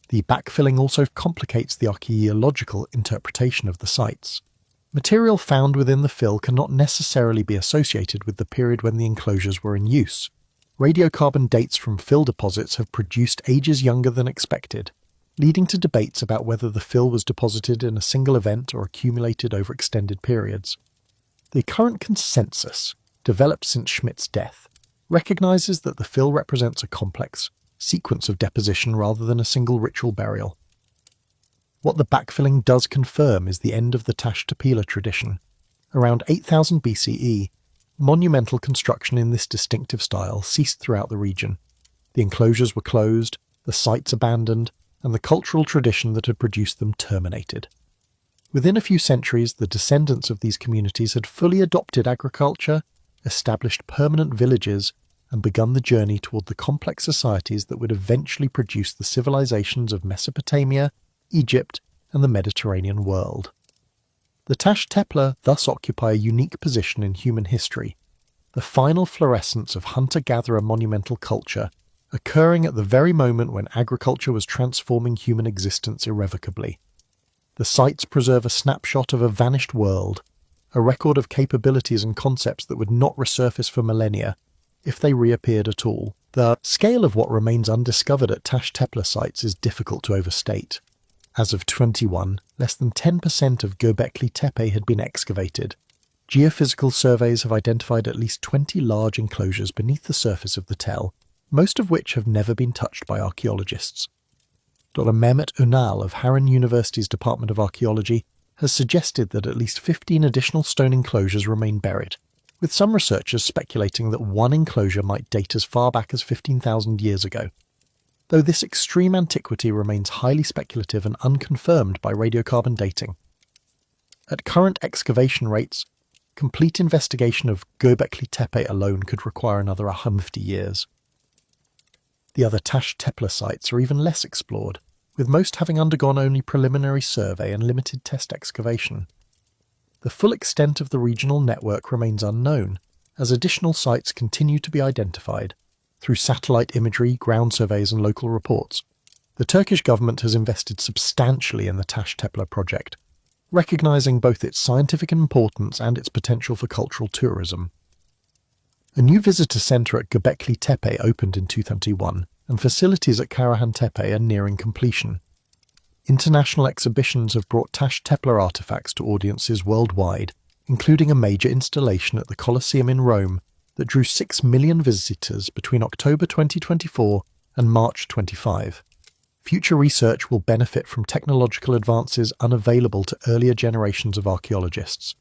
The backfilling also complicates the archaeological interpretation of the sites. Material found within the fill cannot necessarily be associated with the period when the enclosures were in use. Radiocarbon dates from fill deposits have produced ages younger than expected, leading to debates about whether the fill was deposited in a single event or accumulated over extended periods. The current consensus, developed since Schmidt's death, recognizes that the fill represents a complex sequence of deposition rather than a single ritual burial. What the backfilling does confirm is the end of the Tash Tepe tradition. Around 8000 BCE, monumental construction in this distinctive style ceased throughout the region. The enclosures were closed, the sites abandoned, and the cultural tradition that had produced them terminated. Within a few centuries, the descendants of these communities had fully adopted agriculture, established permanent villages, and begun the journey toward the complex societies that would eventually produce the civilizations of Mesopotamia, Egypt, and the Mediterranean world. The Tash Tepe thus occupy a unique position in human history, the final florescence of hunter-gatherer monumental culture, occurring at the very moment when agriculture was transforming human existence irrevocably. The sites preserve a snapshot of a vanished world, a record of capabilities and concepts that would not resurface for millennia, if they reappeared at all. The scale of what remains undiscovered at Tash Tepe sites is difficult to overstate. As of 2021, less than 10% of Göbekli Tepe had been excavated. Geophysical surveys have identified at least 20 large enclosures beneath the surface of the tell, most of which have never been touched by archaeologists. Dr. Mehmet Ünal of Harran University's Department of Archaeology has suggested that at least 15 additional stone enclosures remain buried, with some researchers speculating that one enclosure might date as far back as 15,000 years ago. Though this extreme antiquity remains highly speculative and unconfirmed by radiocarbon dating. At current excavation rates, complete investigation of Göbekli Tepe alone could require another 150 years. The other Tash Tepe sites are even less explored, with most having undergone only preliminary survey and limited test excavation. The full extent of the regional network remains unknown, as additional sites continue to be identified through satellite imagery, ground surveys and local reports. The Turkish government has invested substantially in the Tash Tepe project, recognising both its scientific importance and its potential for cultural tourism. A new visitor centre at Göbekli Tepe opened in 2021, and facilities at Karahan Tepe are nearing completion. International exhibitions have brought Tash Tepe artefacts to audiences worldwide, including a major installation at the Colosseum in Rome that drew 6 million visitors between October 2024 and March 25. Future research will benefit from technological advances unavailable to earlier generations of archaeologists.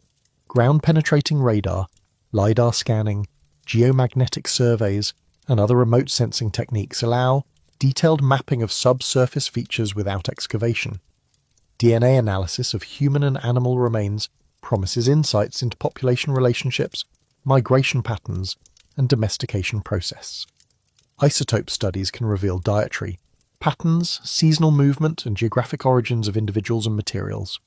Ground-penetrating radar, LiDAR scanning, geomagnetic surveys, and other remote sensing techniques allow detailed mapping of subsurface features without excavation. DNA analysis of human and animal remains promises insights into population relationships, migration patterns, and domestication process. Isotope studies can reveal dietary patterns, seasonal movement, and geographic origins of individuals and materials.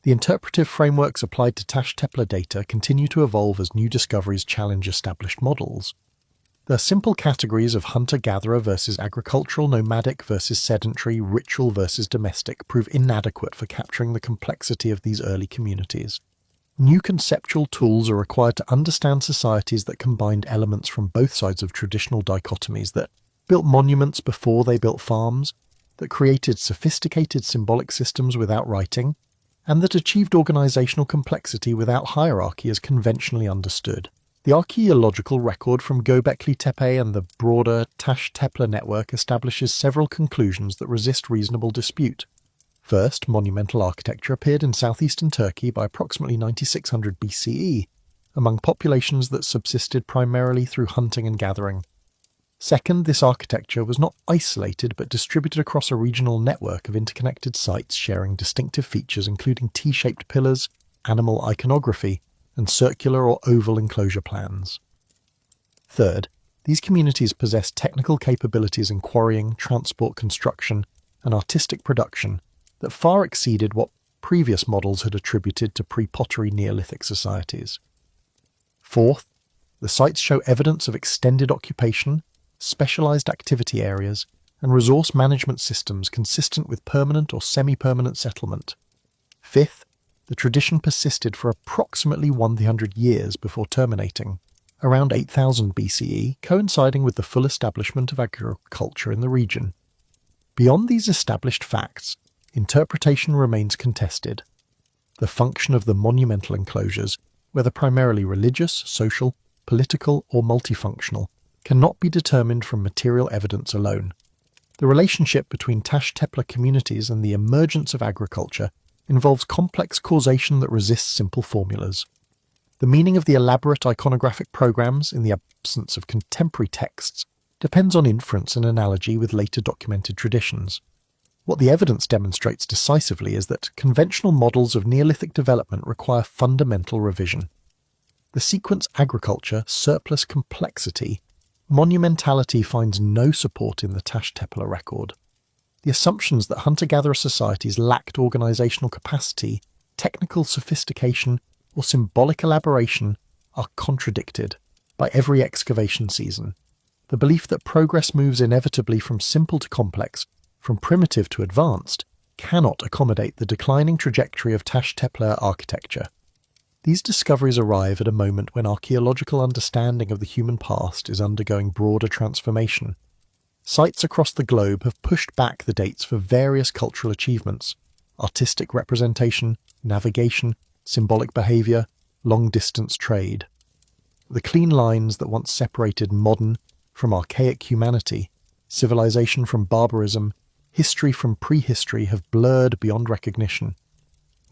The interpretive frameworks applied to Tash Tepe data continue to evolve as new discoveries challenge established models. The simple categories of hunter-gatherer versus agricultural, nomadic versus sedentary, ritual versus domestic prove inadequate for capturing the complexity of these early communities. New conceptual tools are required to understand societies that combined elements from both sides of traditional dichotomies, that built monuments before they built farms, that created sophisticated symbolic systems without writing, and that achieved organizational complexity without hierarchy as conventionally understood. The archaeological record from Göbekli Tepe and the broader Tash Tepe network establishes several conclusions that resist reasonable dispute. First, monumental architecture appeared in southeastern Turkey by approximately 9600 BCE, among populations that subsisted primarily through hunting and gathering. Second, this architecture was not isolated but distributed across a regional network of interconnected sites sharing distinctive features including T-shaped pillars, animal iconography, and circular or oval enclosure plans. Third, these communities possess technical capabilities in quarrying, transport, construction, and artistic production that far exceeded what previous models had attributed to pre-pottery Neolithic societies. Fourth, the sites show evidence of extended occupation, specialized activity areas, and resource management systems consistent with permanent or semi-permanent settlement. Fifth, the tradition persisted for approximately 100 years before terminating, around 8000 BCE, coinciding with the full establishment of agriculture in the region. Beyond these established facts, interpretation remains contested. The function of the monumental enclosures, whether primarily religious, social, political, or multifunctional, cannot be determined from material evidence alone. The relationship between Tash Tepe communities and the emergence of agriculture involves complex causation that resists simple formulas. The meaning of the elaborate iconographic programs in the absence of contemporary texts depends on inference and analogy with later documented traditions. What the evidence demonstrates decisively is that conventional models of Neolithic development require fundamental revision. The sequence agriculture, surplus complexity, monumentality finds no support in the Tash Tepe record. The assumptions that hunter-gatherer societies lacked organizational capacity technical sophistication or symbolic elaboration are contradicted by every excavation season. The belief that progress moves inevitably from simple to complex, from primitive to advanced, cannot accommodate the declining trajectory of Taş Tepe architecture. These discoveries arrive at a moment when archaeological understanding of the human past is undergoing broader transformation. Sites across the globe have pushed back the dates for various cultural achievements: artistic representation, navigation, symbolic behaviour, long-distance trade. The clean lines that once separated modern from archaic humanity, civilization from barbarism, history from prehistory have blurred beyond recognition.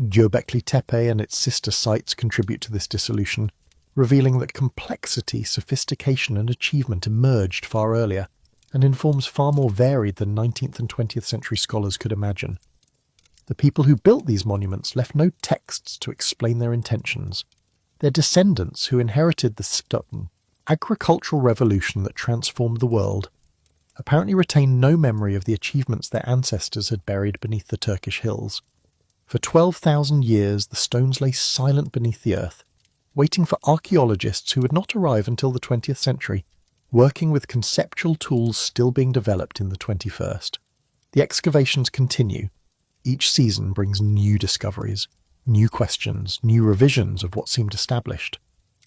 Göbekli Tepe and its sister sites contribute to this dissolution, revealing that complexity, sophistication and achievement emerged far earlier, and in forms far more varied than 19th and 20th century scholars could imagine. The people who built these monuments left no texts to explain their intentions. Their descendants, who inherited the stone agricultural revolution that transformed the world, apparently retain no memory of the achievements their ancestors had buried beneath the Turkish hills. For 12,000 years the stones lay silent beneath the earth, waiting for archaeologists who would not arrive until the 20th century, working with conceptual tools still being developed in the 21st. The excavations continue. Each season brings new discoveries, new questions, new revisions of what seemed established.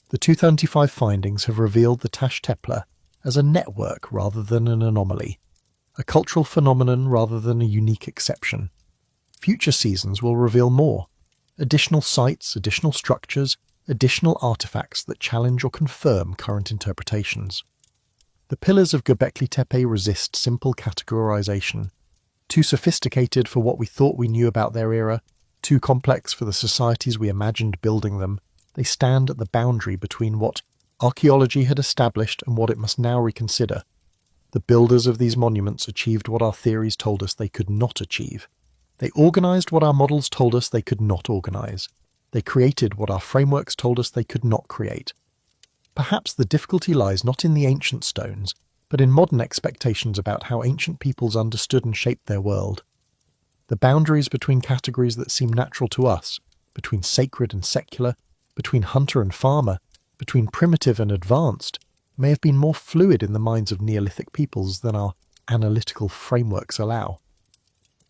The 2025 findings have revealed the Taş Tepe as a network rather than an anomaly, a cultural phenomenon rather than a unique exception. Future seasons will reveal more: additional sites, additional structures, additional artifacts that challenge or confirm current interpretations. The pillars of Göbekli Tepe resist simple categorization. Too sophisticated for what we thought we knew about their era, too complex for the societies we imagined building them, they stand at the boundary between what archaeology had established and what it must now reconsider. The builders of these monuments achieved what our theories told us they could not achieve. They organized what our models told us they could not organize. They created what our frameworks told us they could not create. Perhaps the difficulty lies not in the ancient stones, but in modern expectations about how ancient peoples understood and shaped their world. The boundaries between categories that seem natural to us, between sacred and secular, between hunter and farmer, between primitive and advanced, may have been more fluid in the minds of Neolithic peoples than our analytical frameworks allow.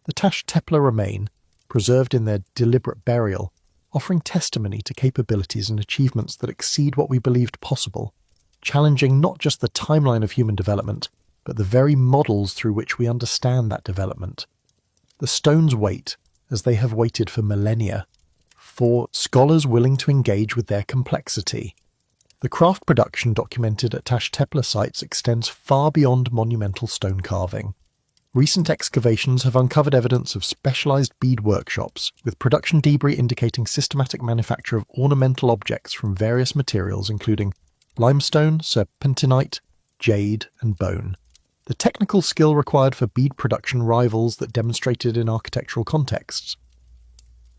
The Taş Tepe remain, preserved in their deliberate burial, offering testimony to capabilities and achievements that exceed what we believed possible, challenging not just the timeline of human development, but the very models through which we understand that development. The stones wait, as they have waited for millennia, for scholars willing to engage with their complexity. The craft production documented at Taş Tepe sites extends far beyond monumental stone carving. Recent excavations have uncovered evidence of specialized bead workshops, with production debris indicating systematic manufacture of ornamental objects from various materials including limestone, serpentinite, jade, and bone. The technical skill required for bead production rivals that demonstrated in architectural contexts.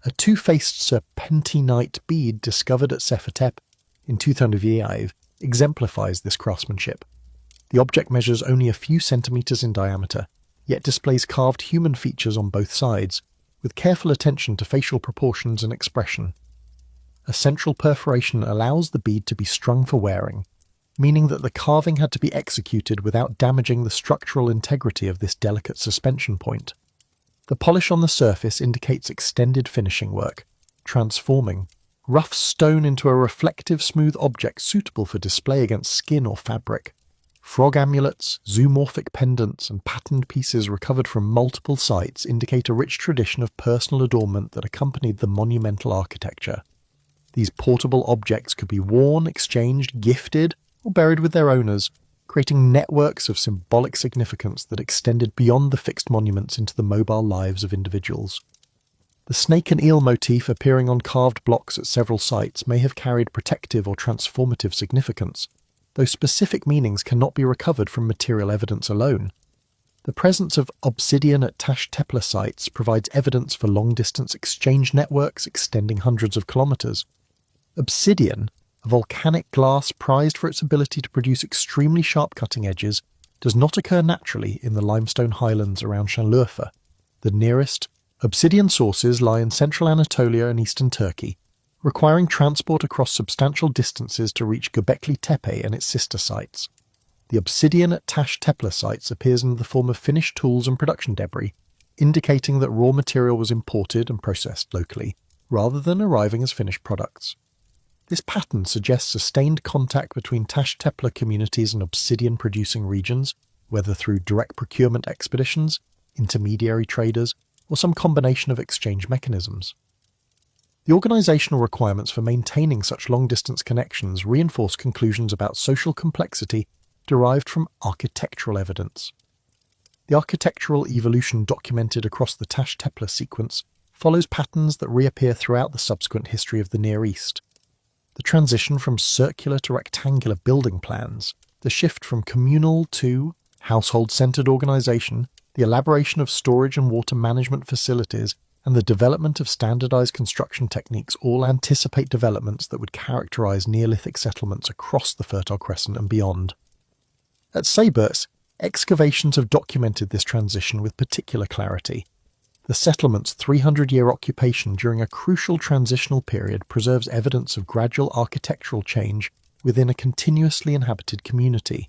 A two-faced serpentinite bead discovered at Sefertep in 2005 exemplifies this craftsmanship. The object measures only a few centimeters in diameter, yet displays carved human features on both sides, with careful attention to facial proportions and expression. A central perforation allows the bead to be strung for wearing, meaning that the carving had to be executed without damaging the structural integrity of this delicate suspension point. The polish on the surface indicates extended finishing work, transforming rough stone into a reflective, smooth object suitable for display against skin or fabric. Frog amulets, zoomorphic pendants, and patterned pieces recovered from multiple sites indicate a rich tradition of personal adornment that accompanied the monumental architecture. These portable objects could be worn, exchanged, gifted, or buried with their owners, creating networks of symbolic significance that extended beyond the fixed monuments into the mobile lives of individuals. The snake and eel motif appearing on carved blocks at several sites may have carried protective or transformative significance, though specific meanings cannot be recovered from material evidence alone. The presence of obsidian at Taş Tepe sites provides evidence for long-distance exchange networks extending hundreds of kilometers. Obsidian, a volcanic glass prized for its ability to produce extremely sharp cutting edges, does not occur naturally in the limestone highlands around Şanlıurfa, the nearest Obsidian sources lie in central Anatolia and eastern Turkey, requiring transport across substantial distances to reach Göbekli Tepe and its sister sites. The obsidian at Taş Tepe sites appears in the form of finished tools and production debris, indicating that raw material was imported and processed locally, rather than arriving as finished products. This pattern suggests sustained contact between Taş Tepe communities and obsidian-producing regions, whether through direct procurement expeditions, intermediary traders, or some combination of exchange mechanisms. The organizational requirements for maintaining such long-distance connections reinforce conclusions about social complexity derived from architectural evidence. The architectural evolution documented across the Taş Tepe sequence follows patterns that reappear throughout the subsequent history of the Near East. The transition from circular to rectangular building plans, the shift from communal to household-centered organization, the elaboration of storage and water management facilities, and the development of standardized construction techniques all anticipate developments that would characterize Neolithic settlements across the Fertile Crescent and beyond. At Sayburç, excavations have documented this transition with particular clarity. The settlement's 300-year occupation during a crucial transitional period preserves evidence of gradual architectural change within a continuously inhabited community.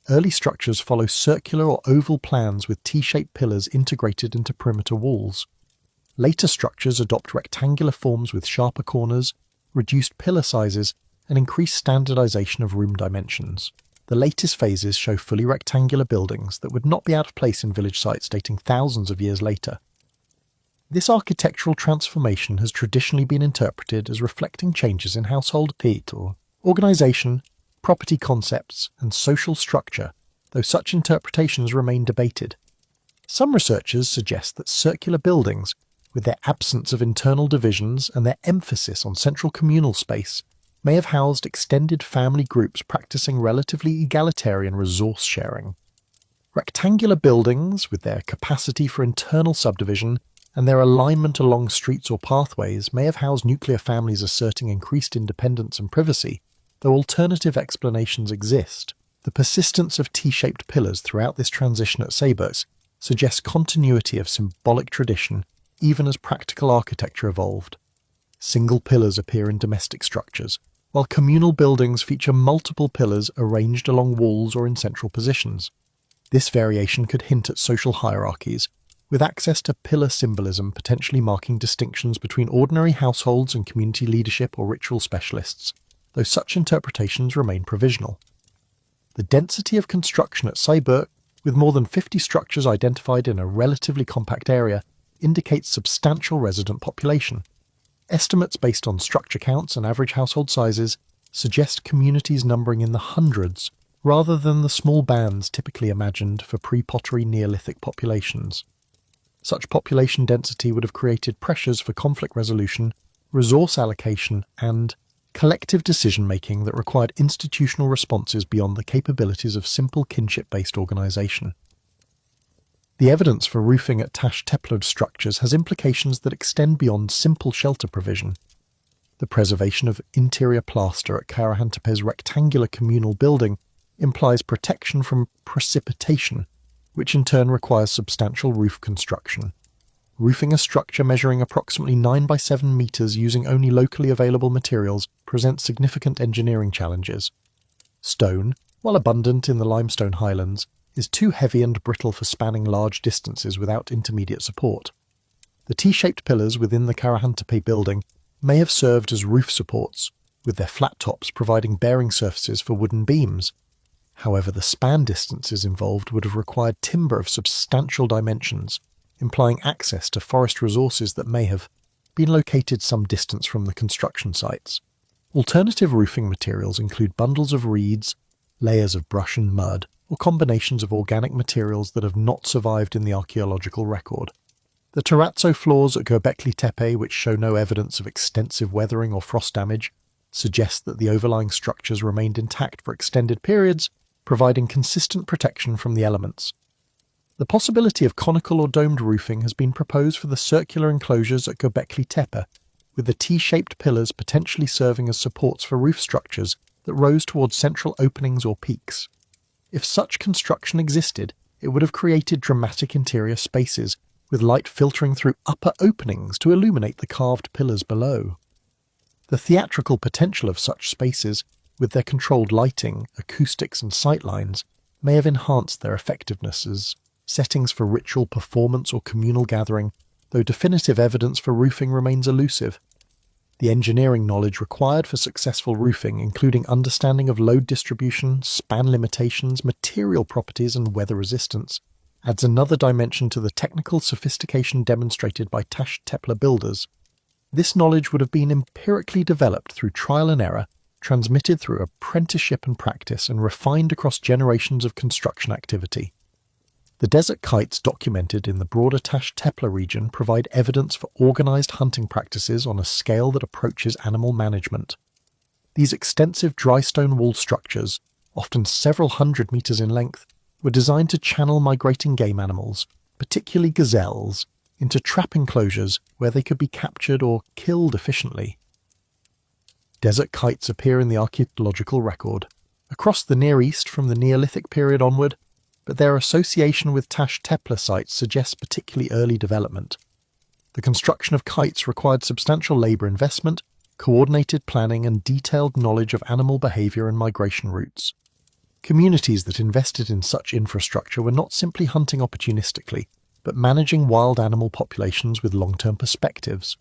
Early structures follow circular or oval plans with T-shaped pillars integrated into perimeter walls. Later structures adopt rectangular forms with sharper corners, reduced pillar sizes, and increased standardization of room dimensions. The latest phases show fully rectangular buildings that would not be out of place in village sites dating thousands of years later. This architectural transformation has traditionally been interpreted as reflecting changes in household or organization, property concepts, and social structure, though such interpretations remain debated. Some researchers suggest that circular buildings, with their absence of internal divisions and their emphasis on central communal space, may have housed extended family groups practicing relatively egalitarian resource sharing. Rectangular buildings, with their capacity for internal subdivision and their alignment along streets or pathways, may have housed nuclear families asserting increased independence and privacy, though alternative explanations exist. The persistence of T-shaped pillars throughout this transition at Sayburç suggests continuity of symbolic tradition even as practical architecture evolved. Single pillars appear in domestic structures, while communal buildings feature multiple pillars arranged along walls or in central positions. This variation could hint at social hierarchies, with access to pillar symbolism potentially marking distinctions between ordinary households and community leadership or ritual specialists, though such interpretations remain provisional. The density of construction at Sayburç, with more than 50 structures identified in a relatively compact area, indicates substantial resident population. Estimates based on structure counts and average household sizes suggest communities numbering in the hundreds, rather than the small bands typically imagined for pre-pottery Neolithic populations. Such population density would have created pressures for conflict resolution, resource allocation, and collective decision-making that required institutional responses beyond the capabilities of simple kinship-based organization. The evidence for roofing at Taş Tepe structures has implications that extend beyond simple shelter provision. The preservation of interior plaster at Karahantepe's rectangular communal building implies protection from precipitation, which in turn requires substantial roof construction. Roofing a structure measuring approximately 9 by 7 meters using only locally available materials presents significant engineering challenges. Stone, while abundant in the limestone highlands, is too heavy and brittle for spanning large distances without intermediate support. The T-shaped pillars within the Karahantepe building may have served as roof supports, with their flat tops providing bearing surfaces for wooden beams. However, the span distances involved would have required timber of substantial dimensions, implying access to forest resources that may have been located some distance from the construction sites. Alternative roofing materials include bundles of reeds, layers of brush and mud, or combinations of organic materials that have not survived in the archaeological record. The terrazzo floors at Göbekli Tepe, which show no evidence of extensive weathering or frost damage, suggest that the overlying structures remained intact for extended periods, providing consistent protection from the elements. The possibility of conical or domed roofing has been proposed for the circular enclosures at Göbekli Tepe, with the T-shaped pillars potentially serving as supports for roof structures that rose towards central openings or peaks. If such construction existed, it would have created dramatic interior spaces, with light filtering through upper openings to illuminate the carved pillars below. The theatrical potential of such spaces, with their controlled lighting, acoustics and sightlines, may have enhanced their effectiveness as settings for ritual performance or communal gathering, though definitive evidence for roofing remains elusive. The engineering knowledge required for successful roofing, including understanding of load distribution, span limitations, material properties and weather resistance, adds another dimension to the technical sophistication demonstrated by Tash Tepler builders. This knowledge would have been empirically developed through trial and error, transmitted through apprenticeship and practice, and refined across generations of construction activity. The desert kites documented in the broader Tash Tepler region provide evidence for organised hunting practices on a scale that approaches animal management. These extensive dry stone wall structures, often several hundred metres in length, were designed to channel migrating game animals, particularly gazelles, into trap enclosures where they could be captured or killed efficiently. Desert kites appear in the archaeological record, across the Near East from the Neolithic period onward, but their association with Tash Tepler sites suggests particularly early development. The construction of kites required substantial labour investment, coordinated planning and detailed knowledge of animal behaviour and migration routes. Communities that invested in such infrastructure were not simply hunting opportunistically, but managing wild animal populations with long-term perspectives.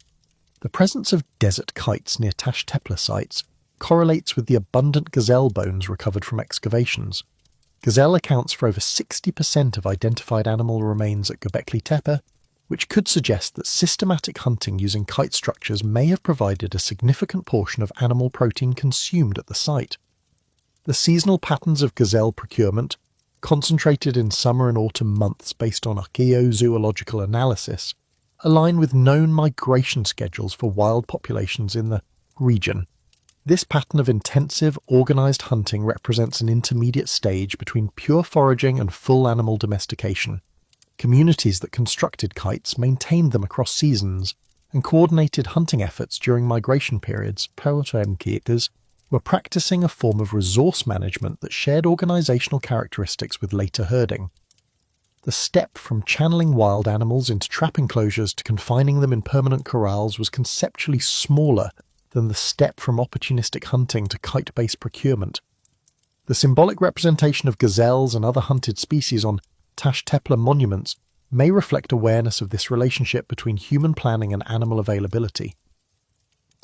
The presence of desert kites near Tash Tepler sites correlates with the abundant gazelle bones recovered from excavations. Gazelle accounts for over 60% of identified animal remains at Göbekli Tepe, which could suggest that systematic hunting using kite structures may have provided a significant portion of animal protein consumed at the site. The seasonal patterns of gazelle procurement, concentrated in summer and autumn months based on archaeozoological analysis, align with known migration schedules for wild populations in the region. This pattern of intensive, organised hunting represents an intermediate stage between pure foraging and full animal domestication. Communities that constructed kites maintained them across seasons and coordinated hunting efforts during migration periods. Prehistoric were practicing a form of resource management that shared organisational characteristics with later herding. The step from channeling wild animals into trap enclosures to confining them in permanent corrals was conceptually smaller than the step from opportunistic hunting to kite-based procurement. The symbolic representation of gazelles and other hunted species on Tash Tepler monuments may reflect awareness of this relationship between human planning and animal availability.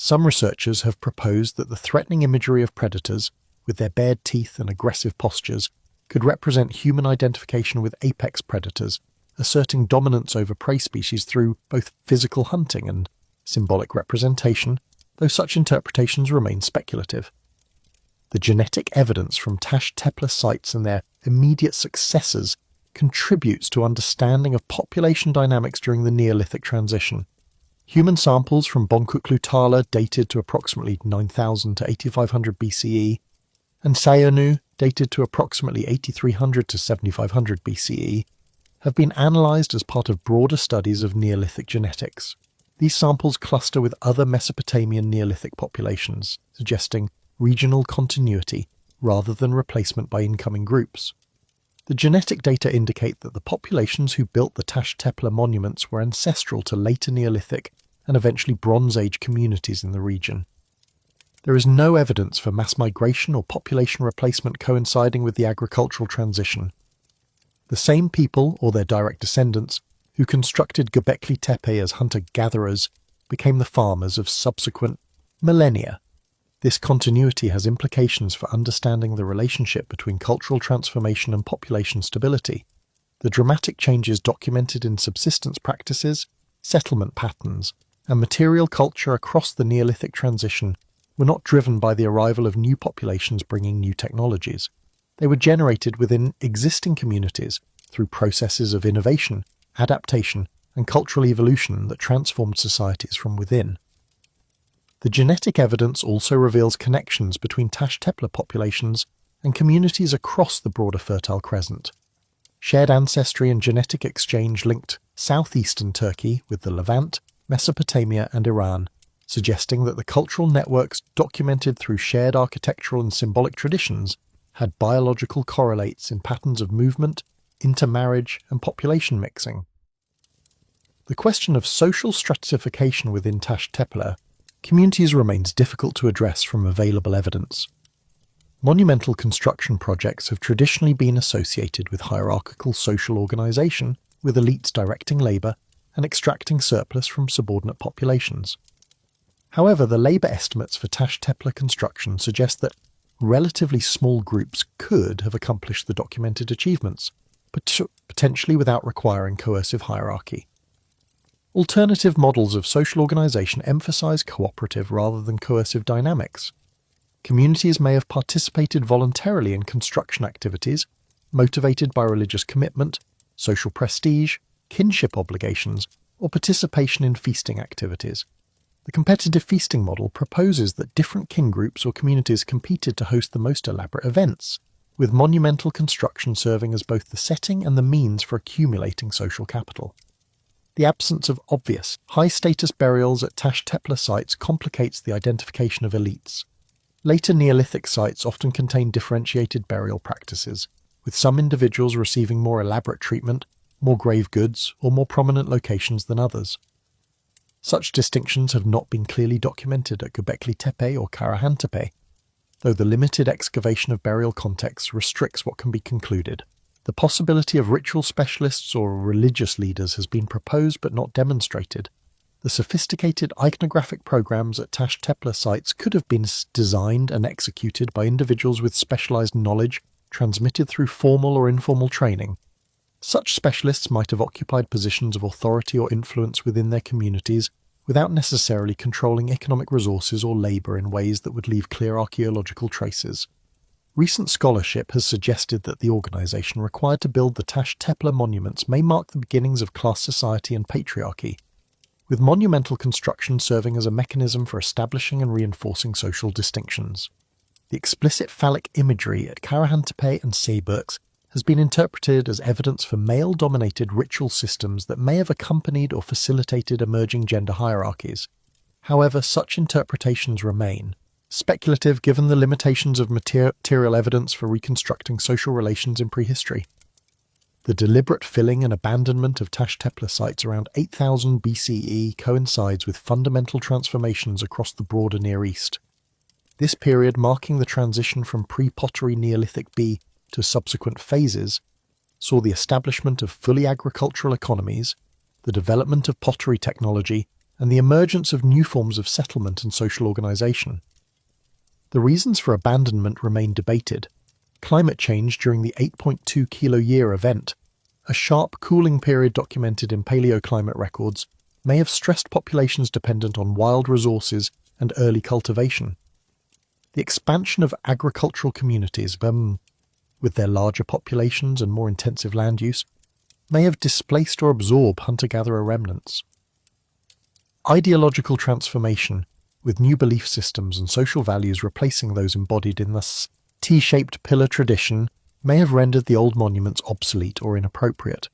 Some researchers have proposed that the threatening imagery of predators, with their bared teeth and aggressive postures, could represent human identification with apex predators, asserting dominance over prey species through both physical hunting and symbolic representation, though such interpretations remain speculative. The genetic evidence from Tash Tepler sites and their immediate successors contributes to understanding of population dynamics during the Neolithic transition. Human samples from Göbekli Tepe dated to approximately 9000 to 8500 BCE, and Sayonu dated to approximately 8300 to 7500 BCE, have been analysed as part of broader studies of Neolithic genetics. These samples cluster with other Mesopotamian Neolithic populations, suggesting regional continuity rather than replacement by incoming groups. The genetic data indicate that the populations who built the Tash Tepler monuments were ancestral to later Neolithic and eventually Bronze Age communities in the region. There is no evidence for mass migration or population replacement coinciding with the agricultural transition. The same people, or their direct descendants, who constructed Göbekli Tepe as hunter-gatherers became the farmers of subsequent millennia. This continuity has implications for understanding the relationship between cultural transformation and population stability. The dramatic changes documented in subsistence practices, settlement patterns, and material culture across the Neolithic transition were not driven by the arrival of new populations bringing new technologies. They were generated within existing communities through processes of innovation, adaptation, and cultural evolution that transformed societies from within. The genetic evidence also reveals connections between Tash Tepler populations and communities across the broader Fertile Crescent. Shared ancestry and genetic exchange linked southeastern Turkey with the Levant, Mesopotamia, and Iran, suggesting that the cultural networks documented through shared architectural and symbolic traditions had biological correlates in patterns of movement, intermarriage, and population mixing. the question of social stratification within Taş Tepe communities remains difficult to address from available evidence. Monumental construction projects have traditionally been associated with hierarchical social organisation, with elites directing labour and extracting surplus from subordinate populations. However, the labour estimates for Taş Tepe construction suggest that relatively small groups could have accomplished the documented achievements, but potentially without requiring coercive hierarchy. Alternative models of social organisation emphasise cooperative rather than coercive dynamics. Communities may have participated voluntarily in construction activities, motivated by religious commitment, social prestige, kinship obligations, or participation in feasting activities. The competitive feasting model proposes that different kin groups or communities competed to host the most elaborate events, with monumental construction serving as both the setting and the means for accumulating social capital. The absence of obvious, high-status burials at Taş Tepe sites complicates the identification of elites. Later Neolithic sites often contain differentiated burial practices, with some individuals receiving more elaborate treatment, more grave goods, or more prominent locations than others. Such distinctions have not been clearly documented at Göbekli Tepe or Karahan Tepe, though the limited excavation of burial contexts restricts what can be concluded. The possibility of ritual specialists or religious leaders has been proposed but not demonstrated. The sophisticated iconographic programs at Taş Tepe sites could have been designed and executed by individuals with specialized knowledge transmitted through formal or informal training. Such specialists might have occupied positions of authority or influence within their communities without necessarily controlling economic resources or labor in ways that would leave clear archaeological traces. Recent scholarship has suggested that the organization required to build the Taş Tepe monuments may mark the beginnings of class society and patriarchy, with monumental construction serving as a mechanism for establishing and reinforcing social distinctions. The explicit phallic imagery at Karahan Tepe and Seybürks has been interpreted as evidence for male-dominated ritual systems that may have accompanied or facilitated emerging gender hierarchies. However, such interpretations remain speculative given the limitations of material evidence for reconstructing social relations in prehistory. The deliberate filling and abandonment of Taş Tepe sites around 8000 BCE coincides with fundamental transformations across the broader Near East. This period, marking the transition from pre-pottery Neolithic B to subsequent phases, saw the establishment of fully agricultural economies, the development of pottery technology, and the emergence of new forms of settlement and social organisation. The reasons for abandonment remain debated. Climate change during the 8.2 kilo-year event, a sharp cooling period documented in paleoclimate records, may have stressed populations dependent on wild resources and early cultivation. The expansion of agricultural communities, with their larger populations and more intensive land use, may have displaced or absorbed hunter-gatherer remnants. Ideological transformation, with new belief systems and social values replacing those embodied in the T-shaped pillar tradition, may have rendered the old monuments obsolete or inappropriate.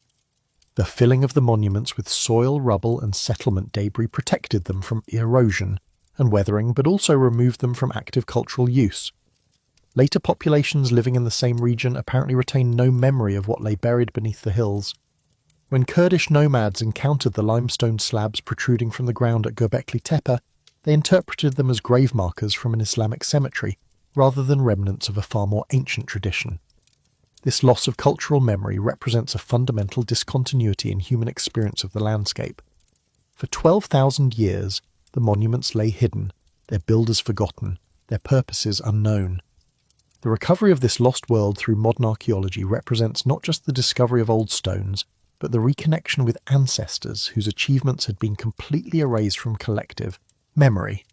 The filling of the monuments with soil, rubble and settlement debris protected them from erosion and weathering, but also removed them from active cultural use. Later populations living in the same region apparently retained no memory of what lay buried beneath the hills. When Kurdish nomads encountered the limestone slabs protruding from the ground at Göbekli Tepe, they interpreted them as grave markers from an Islamic cemetery, rather than remnants of a far more ancient tradition. This loss of cultural memory represents a fundamental discontinuity in human experience of the landscape. For 12,000 years, the monuments lay hidden, their builders forgotten, their purposes unknown. The recovery of this lost world through modern archaeology represents not just the discovery of old stones, but the reconnection with ancestors whose achievements had been completely erased from collective memory.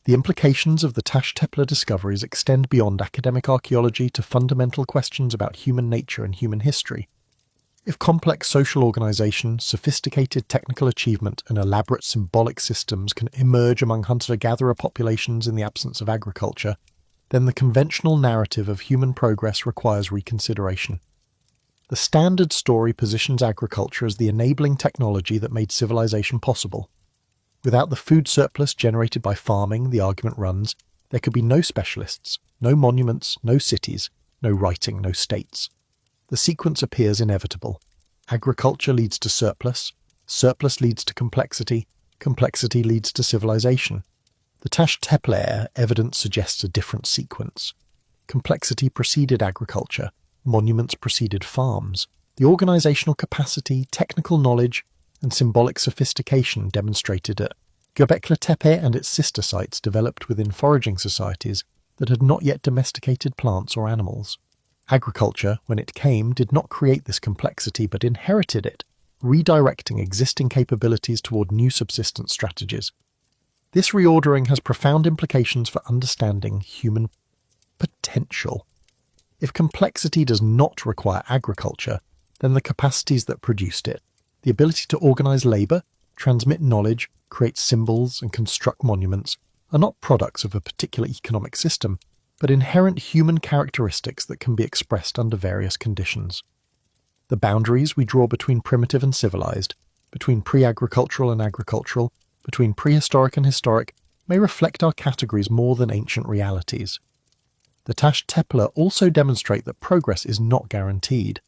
The implications of the Taş Tepe discoveries extend beyond academic archaeology to fundamental questions about human nature and human history. If complex social organisation, sophisticated technical achievement and elaborate symbolic systems can emerge among hunter-gatherer populations in the absence of agriculture, then the conventional narrative of human progress requires reconsideration. The standard story positions agriculture as the enabling technology that made civilization possible. Without the food surplus generated by farming, the argument runs, there could be no specialists, no monuments, no cities, no writing, no states. The sequence appears inevitable. Agriculture leads to surplus, Surplus leads to complexity. Complexity leads to civilization. The Tash Tepe evidence suggests a different sequence. Complexity preceded agriculture. Monuments preceded farms. The organizational capacity, technical knowledge, and symbolic sophistication demonstrated at Göbekli Tepe and its sister sites developed within foraging societies that had not yet domesticated plants or animals. Agriculture, when it came, did not create this complexity but inherited it, redirecting existing capabilities toward new subsistence strategies. This reordering has profound implications for understanding human potential. If complexity does not require agriculture, then the capacities that produced it, the ability to organize labor, transmit knowledge, create symbols, and construct monuments, are not products of a particular economic system, but inherent human characteristics that can be expressed under various conditions. The boundaries we draw between primitive and civilized, between pre-agricultural and agricultural, between prehistoric and historic, may reflect our categories more than ancient realities. The Tash Tepe also demonstrate that progress is not guaranteed.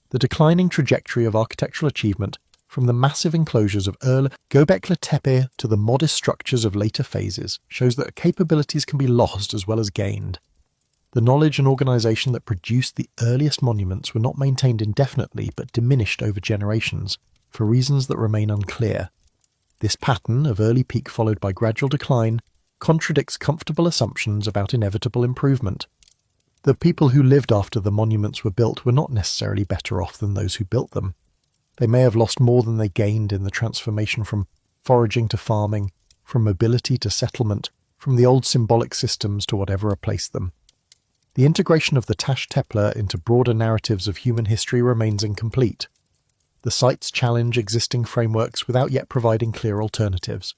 The declining trajectory of architectural achievement, from the massive enclosures of early Göbekli Tepe to the modest structures of later phases, shows that capabilities can be lost as well as gained. The knowledge and organization that produced the earliest monuments were not maintained indefinitely but diminished over generations, for reasons that remain unclear. This pattern of early peak followed by gradual decline contradicts comfortable assumptions about inevitable improvement. The people who lived after the monuments were built were not necessarily better off than those who built them. They may have lost more than they gained in the transformation from foraging to farming, from mobility to settlement, from the old symbolic systems to whatever replaced them. The integration of the Tash Tepe into broader narratives of human history remains incomplete. The sites challenge existing frameworks without yet providing clear alternatives.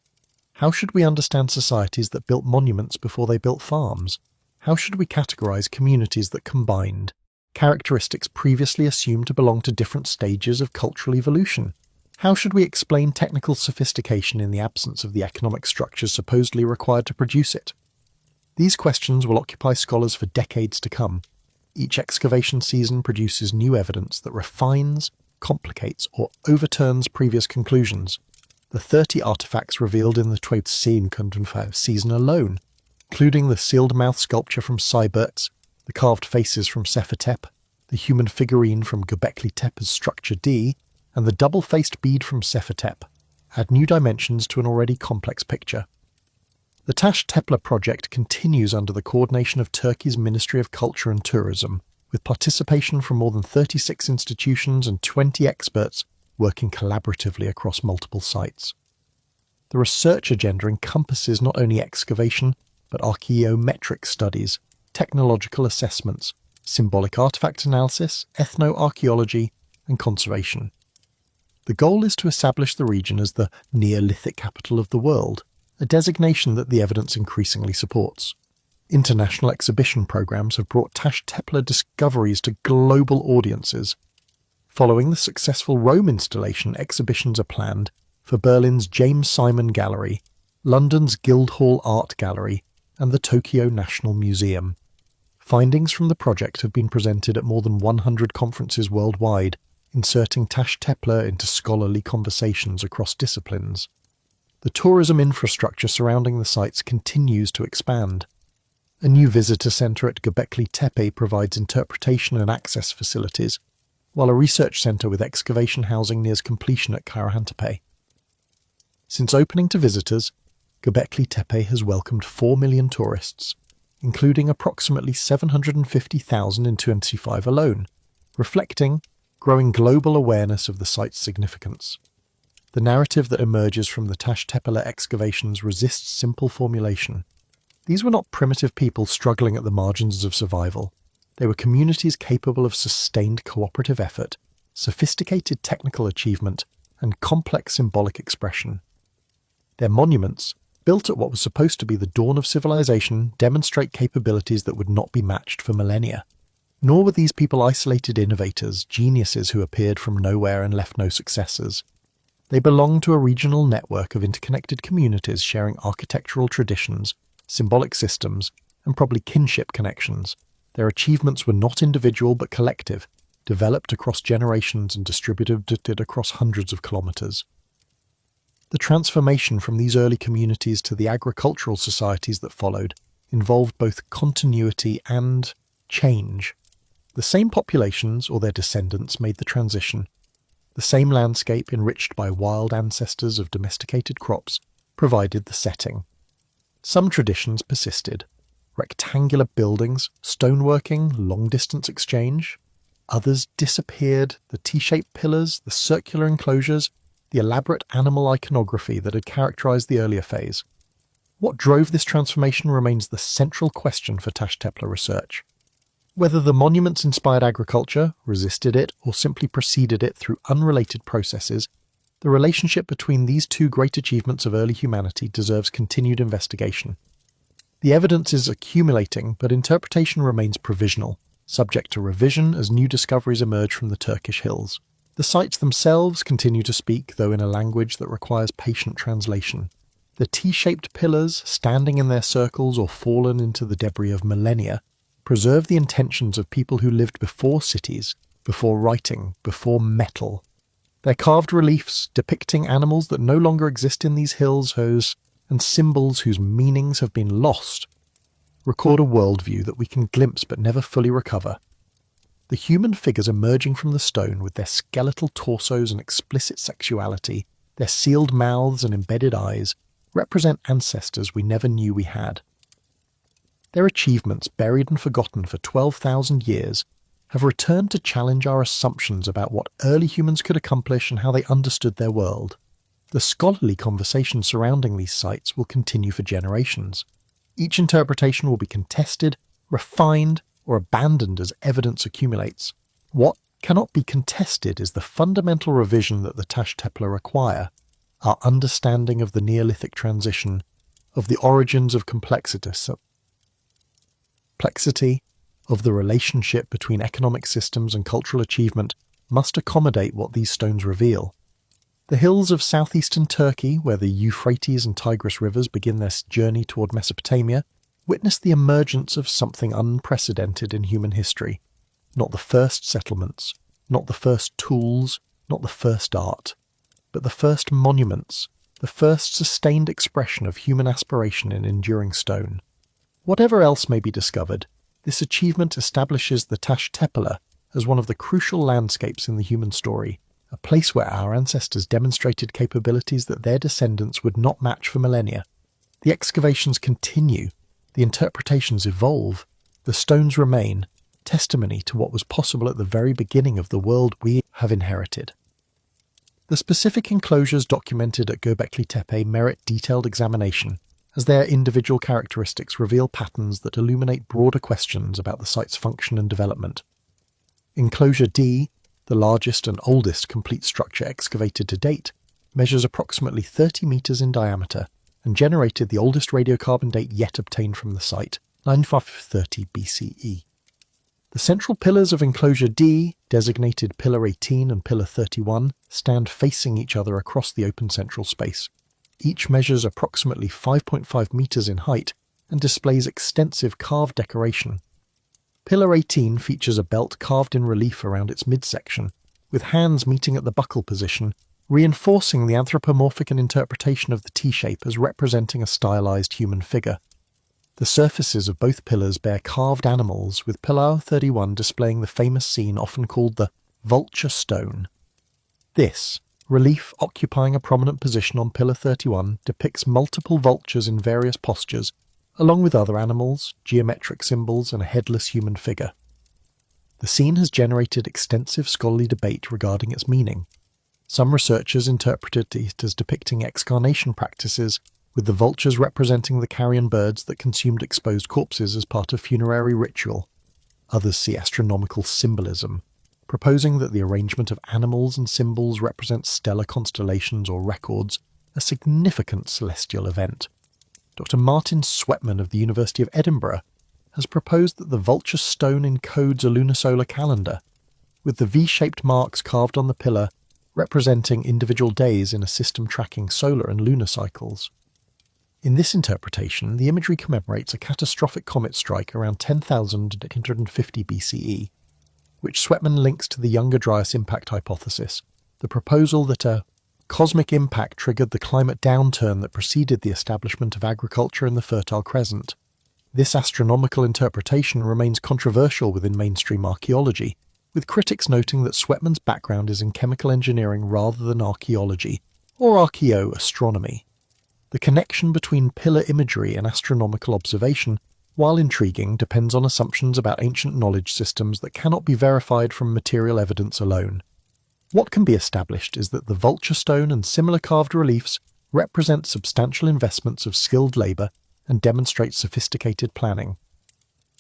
How should we understand societies that built monuments before they built farms? How should we categorize communities that combined characteristics previously assumed to belong to different stages of cultural evolution? How should we explain technical sophistication in the absence of the economic structures supposedly required to produce it? These questions will occupy scholars for decades to come. Each excavation season produces new evidence that refines, complicates, or overturns previous conclusions. The 30 artifacts revealed in the 2025 season alone, including the sealed-mouth sculpture from Cyberts, the carved faces from Sefertep, the human figurine from Göbekli Tepe's Structure D, and the double-faced bead from Sefertep, add new dimensions to an already complex picture. The Tash Tepe project continues under the coordination of Turkey's Ministry of Culture and Tourism, with participation from more than 36 institutions and 20 experts working collaboratively across multiple sites. The research agenda encompasses not only excavation, but archaeometric studies, technological assessments, symbolic artifact analysis, ethno-archaeology, and conservation. The goal is to establish the region as the Neolithic capital of the world, a designation that the evidence increasingly supports. International exhibition programs have brought Tash Tepe discoveries to global audiences. Following the successful Rome installation, exhibitions are planned for Berlin's James Simon Gallery, London's Guildhall Art Gallery, and the Tokyo National Museum. Findings from the project have been presented at more than 100 conferences worldwide, inserting Tash Tepe into scholarly conversations across disciplines. The tourism infrastructure surrounding the sites continues to expand. A new visitor centre at Göbekli Tepe provides interpretation and access facilities, while a research centre with excavation housing nears completion at Karahantepe. Since opening to visitors, Göbekli Tepe has welcomed 4 million tourists, including approximately 750,000 in 2025 alone, reflecting growing global awareness of the site's significance. The narrative that emerges from the Tash Tepe excavations resists simple formulation. These were not primitive people struggling at the margins of survival. They were communities capable of sustained cooperative effort, sophisticated technical achievement, and complex symbolic expression. Their monuments, built at what was supposed to be the dawn of civilization, demonstrate capabilities that would not be matched for millennia. Nor were these people isolated innovators, geniuses who appeared from nowhere and left no successors. They belonged to a regional network of interconnected communities sharing architectural traditions, symbolic systems, and probably kinship connections. Their achievements were not individual but collective, developed across generations and distributed across hundreds of kilometers. The transformation from these early communities to the agricultural societies that followed involved both continuity and change. The same populations or their descendants made the transition. The same landscape, enriched by wild ancestors of domesticated crops, provided the setting. Some traditions persisted. Rectangular buildings, stoneworking, long-distance exchange. Others disappeared, the T-shaped pillars, the circular enclosures, the elaborate animal iconography that had characterized the earlier phase. What drove this transformation remains the central question for Tash Tepler research. Whether the monuments inspired agriculture, resisted it, or simply preceded it through unrelated processes, the relationship between these two great achievements of early humanity deserves continued investigation. The evidence is accumulating, but interpretation remains provisional, subject to revision as new discoveries emerge from the Turkish hills. The sites themselves continue to speak, though in a language that requires patient translation. The T-shaped pillars, standing in their circles or fallen into the debris of millennia, preserve the intentions of people who lived before cities, before writing, before metal. Their carved reliefs, depicting animals that no longer exist in these hills, and symbols whose meanings have been lost, record a worldview that we can glimpse but never fully recover. The human figures emerging from the stone with their skeletal torsos and explicit sexuality, their sealed mouths and embedded eyes, represent ancestors we never knew we had. Their achievements, buried and forgotten for 12,000 years, have returned to challenge our assumptions about what early humans could accomplish and how they understood their world. The scholarly conversation surrounding these sites will continue for generations. Each interpretation will be contested, refined, or abandoned as evidence accumulates. What cannot be contested is the fundamental revision that the Tash Tepler require, our understanding of the Neolithic transition, of the origins of complexity, of the relationship between economic systems and cultural achievement must accommodate what these stones reveal. The hills of southeastern Turkey, where the Euphrates and Tigris rivers begin their journey toward Mesopotamia, witness the emergence of something unprecedented in human history. Not the first settlements, not the first tools, not the first art, but the first monuments, the first sustained expression of human aspiration in enduring stone. Whatever else may be discovered, this achievement establishes the Tash Tepler as one of the crucial landscapes in the human story, a place where our ancestors demonstrated capabilities that their descendants would not match for millennia. The excavations continue, the interpretations evolve, the stones remain, testimony to what was possible at the very beginning of the world we have inherited. The specific enclosures documented at Göbekli Tepe merit detailed examination, as their individual characteristics reveal patterns that illuminate broader questions about the site's function and development. Enclosure D, the largest and oldest complete structure excavated to date, measures approximately 30 meters in diameter and generated the oldest radiocarbon date yet obtained from the site, 9530 BCE. The central pillars of Enclosure D, designated Pillar 18 and Pillar 31, stand facing each other across the open central space. Each measures approximately 5.5 meters in height and displays extensive carved decoration. Pillar 18 features a belt carved in relief around its midsection, with hands meeting at the buckle position, reinforcing the anthropomorphic interpretation of the T-shape as representing a stylized human figure. The surfaces of both pillars bear carved animals, with Pillar 31 displaying the famous scene often called the vulture stone. This relief, occupying a prominent position on Pillar 31, depicts multiple vultures in various postures, along with other animals, geometric symbols, and a headless human figure. The scene has generated extensive scholarly debate regarding its meaning. Some researchers interpreted it as depicting excarnation practices, with the vultures representing the carrion birds that consumed exposed corpses as part of funerary ritual. Others see astronomical symbolism, proposing that the arrangement of animals and symbols represents stellar constellations or records a significant celestial event. Dr. Martin Sweatman of the University of Edinburgh has proposed that the vulture stone encodes a lunisolar calendar, with the V-shaped marks carved on the pillar representing individual days in a system tracking solar and lunar cycles. In this interpretation, the imagery commemorates a catastrophic comet strike around 10,850 BCE, which Sweatman links to the Younger Dryas impact hypothesis, the proposal that a cosmic impact triggered the climate downturn that preceded the establishment of agriculture in the Fertile Crescent. This astronomical interpretation remains controversial within mainstream archaeology, with critics noting that Sweatman's background is in chemical engineering rather than archaeology, or archaeoastronomy. The connection between pillar imagery and astronomical observation, while intriguing, depends on assumptions about ancient knowledge systems that cannot be verified from material evidence alone. What can be established is that the vulture stone and similar carved reliefs represent substantial investments of skilled labour and demonstrate sophisticated planning.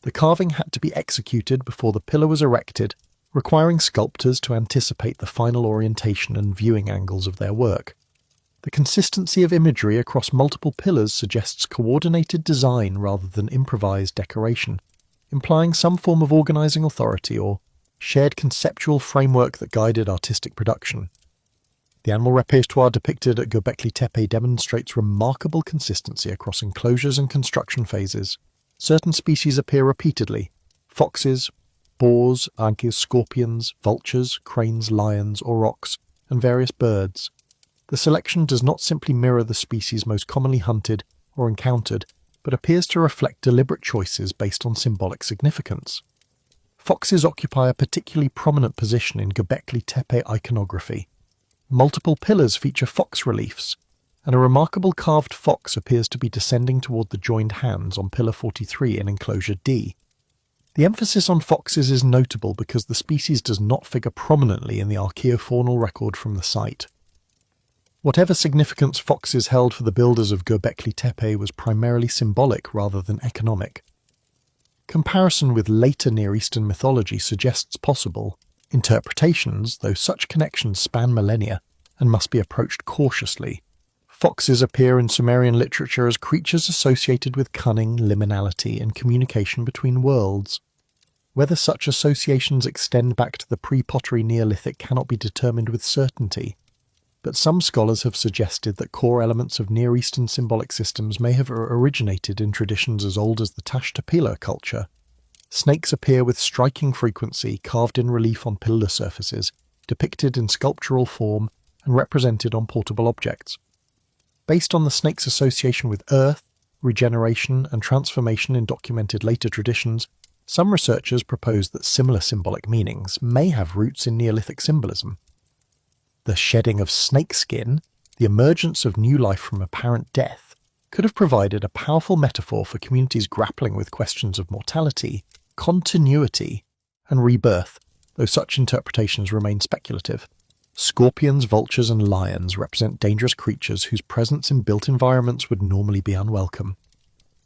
The carving had to be executed before the pillar was erected, requiring sculptors to anticipate the final orientation and viewing angles of their work. The consistency of imagery across multiple pillars suggests coordinated design rather than improvised decoration, implying some form of organising authority or shared conceptual framework that guided artistic production. The animal repertoire depicted at Göbekli Tepe demonstrates remarkable consistency across enclosures and construction phases. Certain species appear repeatedly: foxes, boars, scorpions, vultures, cranes, lions, aurochs, and various birds. The selection does not simply mirror the species most commonly hunted or encountered, but appears to reflect deliberate choices based on symbolic significance. Foxes occupy a particularly prominent position in Göbekli Tepe iconography. Multiple pillars feature fox reliefs, and a remarkable carved fox appears to be descending toward the joined hands on Pillar 43 in Enclosure D. The emphasis on foxes is notable because the species does not figure prominently in the archaeofaunal record from the site. Whatever significance foxes held for the builders of Göbekli Tepe was primarily symbolic rather than economic. Comparison with later Near Eastern mythology suggests possible interpretations, though such connections span millennia and must be approached cautiously. Foxes appear in Sumerian literature as creatures associated with cunning, liminality, and communication between worlds. Whether such associations extend back to the pre-pottery Neolithic cannot be determined with certainty, but some scholars have suggested that core elements of Near Eastern symbolic systems may have originated in traditions as old as the Tashtapila culture. Snakes appear with striking frequency, carved in relief on pillar surfaces, depicted in sculptural form, and represented on portable objects. Based on the snake's association with earth, regeneration, and transformation in documented later traditions, some researchers propose that similar symbolic meanings may have roots in Neolithic symbolism. The shedding of snake skin, the emergence of new life from apparent death, could have provided a powerful metaphor for communities grappling with questions of mortality, continuity, and rebirth, though such interpretations remain speculative. Scorpions, vultures, and lions represent dangerous creatures whose presence in built environments would normally be unwelcome.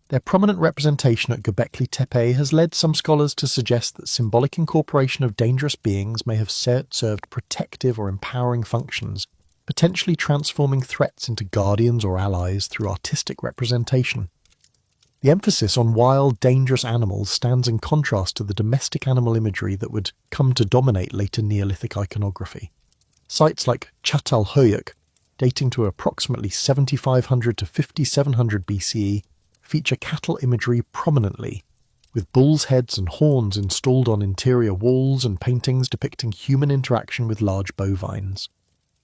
Their prominent representation at Göbekli Tepe has led some scholars to suggest that symbolic incorporation of dangerous beings may have served protective or empowering functions, potentially transforming threats into guardians or allies through artistic representation. The emphasis on wild, dangerous animals stands in contrast to the domestic animal imagery that would come to dominate later Neolithic iconography. Sites like Çatalhöyük, dating to approximately 7500 to 5700 BCE, feature cattle imagery prominently, with bulls' heads and horns installed on interior walls and paintings depicting human interaction with large bovines.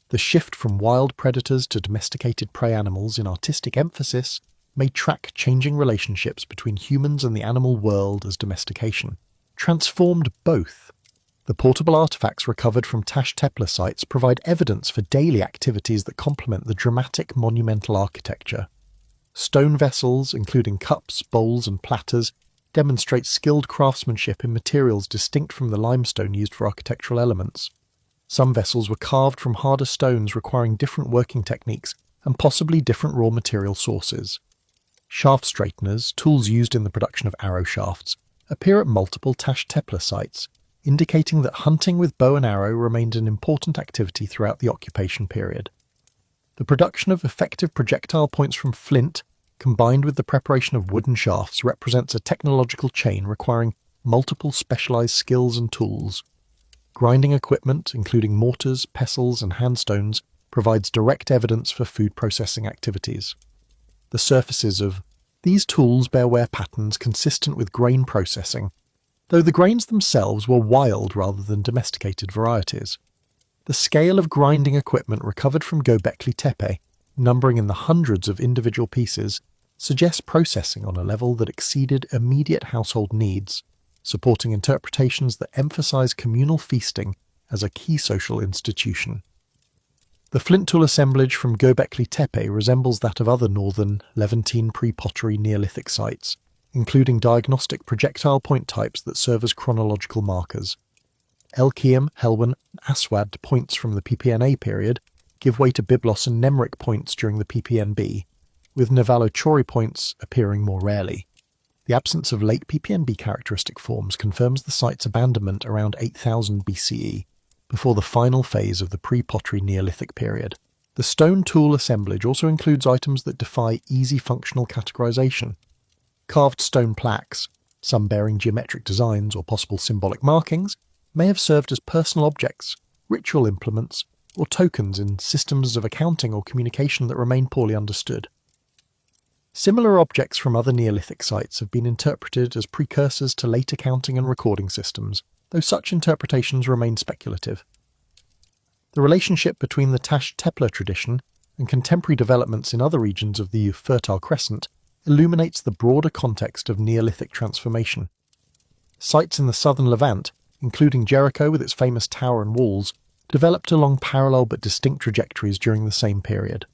The shift from wild predators to domesticated prey animals in artistic emphasis may track changing relationships between humans and the animal world as domestication transformed both. The portable artifacts recovered from Tashtapela sites provide evidence for daily activities that complement the dramatic monumental architecture. Stone vessels, including cups, bowls, and platters, demonstrate skilled craftsmanship in materials distinct from the limestone used for architectural elements. Some vessels were carved from harder stones requiring different working techniques and possibly different raw material sources. Shaft straighteners, tools used in the production of arrow shafts, appear at multiple Tashtapela sites, indicating that hunting with bow and arrow remained an important activity throughout the occupation period. The production of effective projectile points from flint, combined with the preparation of wooden shafts, represents a technological chain requiring multiple specialized skills and tools. Grinding equipment, including mortars, pestles, and handstones, provides direct evidence for food processing activities. The surfaces of these tools bear wear patterns consistent with grain processing, though the grains themselves were wild rather than domesticated varieties. The scale of grinding equipment recovered from Göbekli Tepe, numbering in the hundreds of individual pieces, suggests processing on a level that exceeded immediate household needs, supporting interpretations that emphasize communal feasting as a key social institution. The flint tool assemblage from Göbekli Tepe resembles that of other northern Levantine pre-pottery Neolithic sites, including diagnostic projectile point types that serve as chronological markers. Elkium, Helwan, and Aswad points from the PPNA period give way to Byblos and Nemric points during the PPNB, with Nevallochori points appearing more rarely. The absence of late PPNB characteristic forms confirms the site's abandonment around 8000 BCE, before the final phase of the pre-pottery Neolithic period. The stone tool assemblage also includes items that defy easy functional categorization. Carved stone plaques, some bearing geometric designs or possible symbolic markings, may have served as personal objects, ritual implements, or tokens in systems of accounting or communication that remain poorly understood. Similar objects from other Neolithic sites have been interpreted as precursors to late accounting and recording systems, though such interpretations remain speculative. The relationship between the Tash-Tepler tradition and contemporary developments in other regions of the Fertile Crescent illuminates the broader context of Neolithic transformation. Sites in the southern Levant, including Jericho with its famous tower and walls, developed along parallel but distinct trajectories during the same period.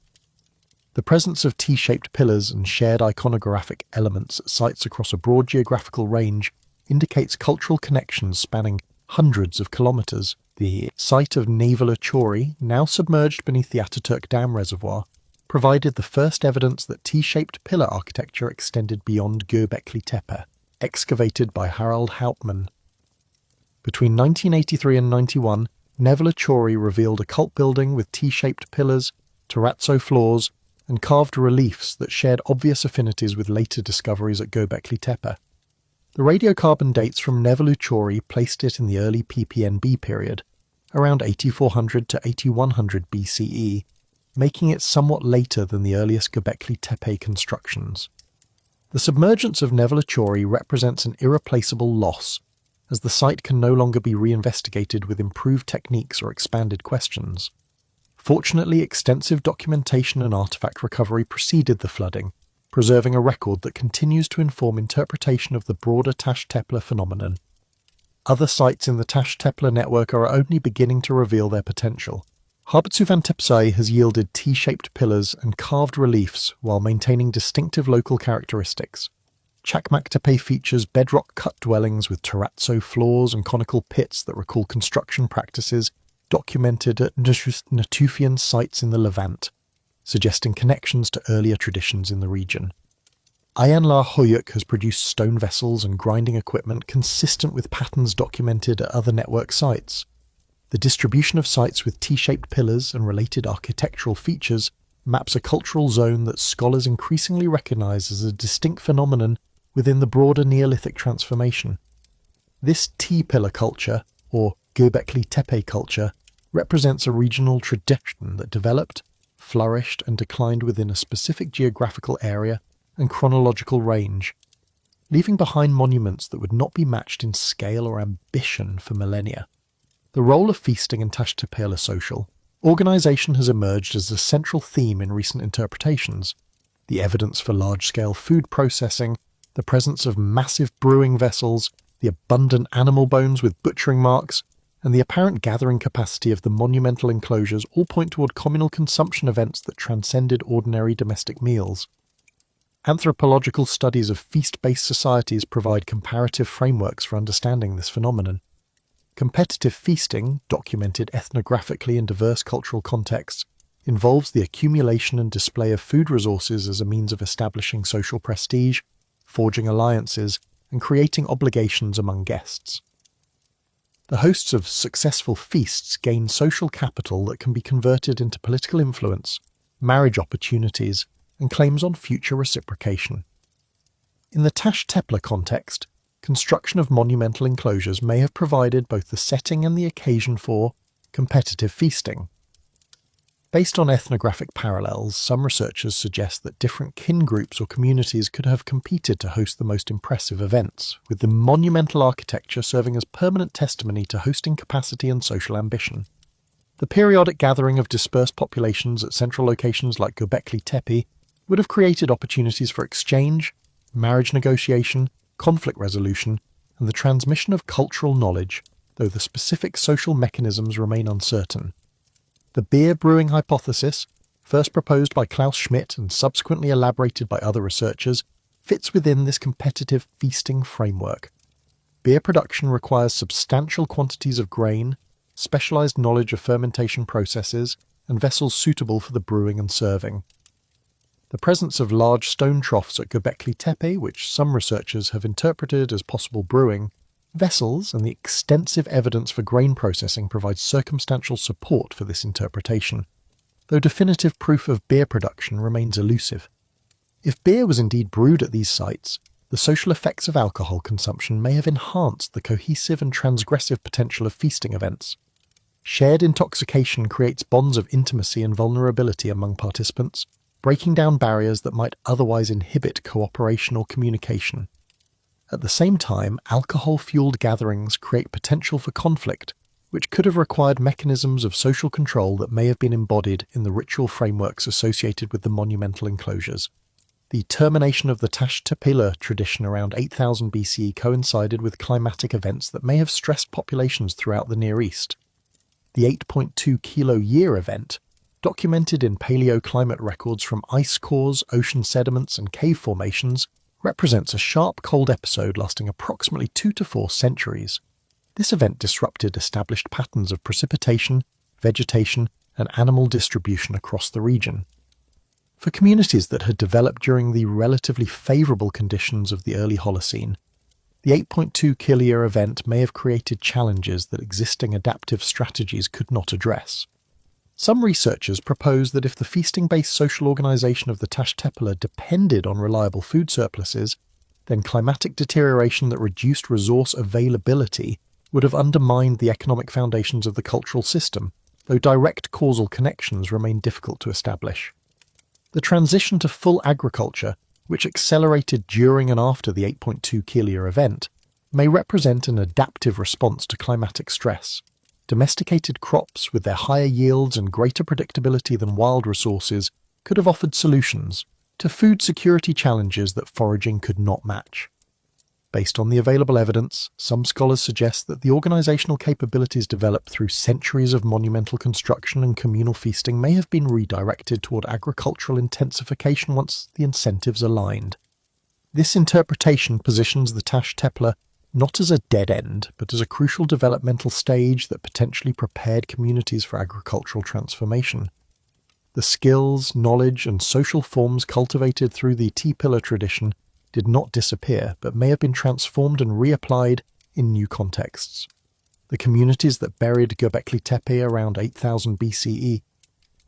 The presence of T-shaped pillars and shared iconographic elements at sites across a broad geographical range indicates cultural connections spanning hundreds of kilometres. The site of Nevallochori, now submerged beneath the Ataturk Dam reservoir, provided the first evidence that T-shaped pillar architecture extended beyond Göbekli Tepe, excavated by Harald Hauptmann. Between 1983 and 91, Nevallochori revealed a cult building with T-shaped pillars, terrazzo floors, and carved reliefs that shared obvious affinities with later discoveries at Göbekli Tepe. The radiocarbon dates from Nevallochori placed it in the early PPNB period, around 8400 to 8100 BCE, making it somewhat later than the earliest Göbekli Tepe constructions. The submergence of Nevallochori represents an irreplaceable loss, as the site can no longer be reinvestigated with improved techniques or expanded questions. Fortunately, extensive documentation and artifact recovery preceded the flooding, preserving a record that continues to inform interpretation of the broader Tash-Tepler phenomenon. Other sites in the Tash-Tepler network are only beginning to reveal their potential. Harbutsuvan has yielded T-shaped pillars and carved reliefs while maintaining distinctive local characteristics. Çakmaktepe features bedrock cut dwellings with terrazzo floors and conical pits that recall construction practices documented at Natufian sites in the Levant, suggesting connections to earlier traditions in the region. Ayanlar Hoyuk has produced stone vessels and grinding equipment consistent with patterns documented at other network sites. The distribution of sites with T-shaped pillars and related architectural features maps a cultural zone that scholars increasingly recognize as a distinct phenomenon within the broader Neolithic transformation. This T-pillar culture, or Göbekli Tepe culture, represents a regional tradition that developed, flourished and declined within a specific geographical area and chronological range, leaving behind monuments that would not be matched in scale or ambition for millennia. The role of feasting in Tash-Tepler social organization has emerged as a central theme in recent interpretations. The evidence for large-scale food processing, the presence of massive brewing vessels, the abundant animal bones with butchering marks, and the apparent gathering capacity of the monumental enclosures all point toward communal consumption events that transcended ordinary domestic meals. Anthropological studies of feast-based societies provide comparative frameworks for understanding this phenomenon. Competitive feasting, documented ethnographically in diverse cultural contexts, involves the accumulation and display of food resources as a means of establishing social prestige, forging alliances, and creating obligations among guests. The hosts of successful feasts gain social capital that can be converted into political influence, marriage opportunities, and claims on future reciprocation. In the Tash-Tepler context, construction of monumental enclosures may have provided both the setting and the occasion for competitive feasting. Based on ethnographic parallels, some researchers suggest that different kin groups or communities could have competed to host the most impressive events, with the monumental architecture serving as permanent testimony to hosting capacity and social ambition. The periodic gathering of dispersed populations at central locations like Göbekli Tepe would have created opportunities for exchange, marriage negotiation, conflict resolution, and the transmission of cultural knowledge, though the specific social mechanisms remain uncertain. The beer brewing hypothesis, first proposed by Klaus Schmidt and subsequently elaborated by other researchers, fits within this competitive feasting framework. Beer production requires substantial quantities of grain, specialized knowledge of fermentation processes, and vessels suitable for the brewing and serving. The presence of large stone troughs at Göbekli Tepe, which some researchers have interpreted as possible brewing, vessels, and the extensive evidence for grain processing provide circumstantial support for this interpretation, though definitive proof of beer production remains elusive. If beer was indeed brewed at these sites, the social effects of alcohol consumption may have enhanced the cohesive and transgressive potential of feasting events. Shared intoxication creates bonds of intimacy and vulnerability among participants, breaking down barriers that might otherwise inhibit cooperation or communication. At the same time, alcohol-fueled gatherings create potential for conflict, which could have required mechanisms of social control that may have been embodied in the ritual frameworks associated with the monumental enclosures. The termination of the Taş Tepeler tradition around 8000 BCE coincided with climatic events that may have stressed populations throughout the Near East. The 8.2 kilo year event, documented in paleoclimate records from ice cores, ocean sediments, and cave formations, represents a sharp cold episode lasting approximately 2 to 4 centuries. This event disrupted established patterns of precipitation, vegetation, and animal distribution across the region. For communities that had developed during the relatively favourable conditions of the early Holocene, the 8.2 kiloyear event may have created challenges that existing adaptive strategies could not address. Some researchers propose that if the feasting-based social organisation of the Taş Tepeler depended on reliable food surpluses, then climatic deterioration that reduced resource availability would have undermined the economic foundations of the cultural system, though direct causal connections remain difficult to establish. The transition to full agriculture, which accelerated during and after the 8.2 kiloyear event, may represent an adaptive response to climatic stress. Domesticated crops, with their higher yields and greater predictability than wild resources, could have offered solutions to food security challenges that foraging could not match. Based on the available evidence, some scholars suggest that the organizational capabilities developed through centuries of monumental construction and communal feasting may have been redirected toward agricultural intensification once the incentives aligned. This interpretation positions the Taş Tepeler not as a dead end, but as a crucial developmental stage that potentially prepared communities for agricultural transformation. The skills, knowledge, and social forms cultivated through the T-pillar tradition did not disappear, but may have been transformed and reapplied in new contexts. The communities that buried Göbekli Tepe around 8000 BCE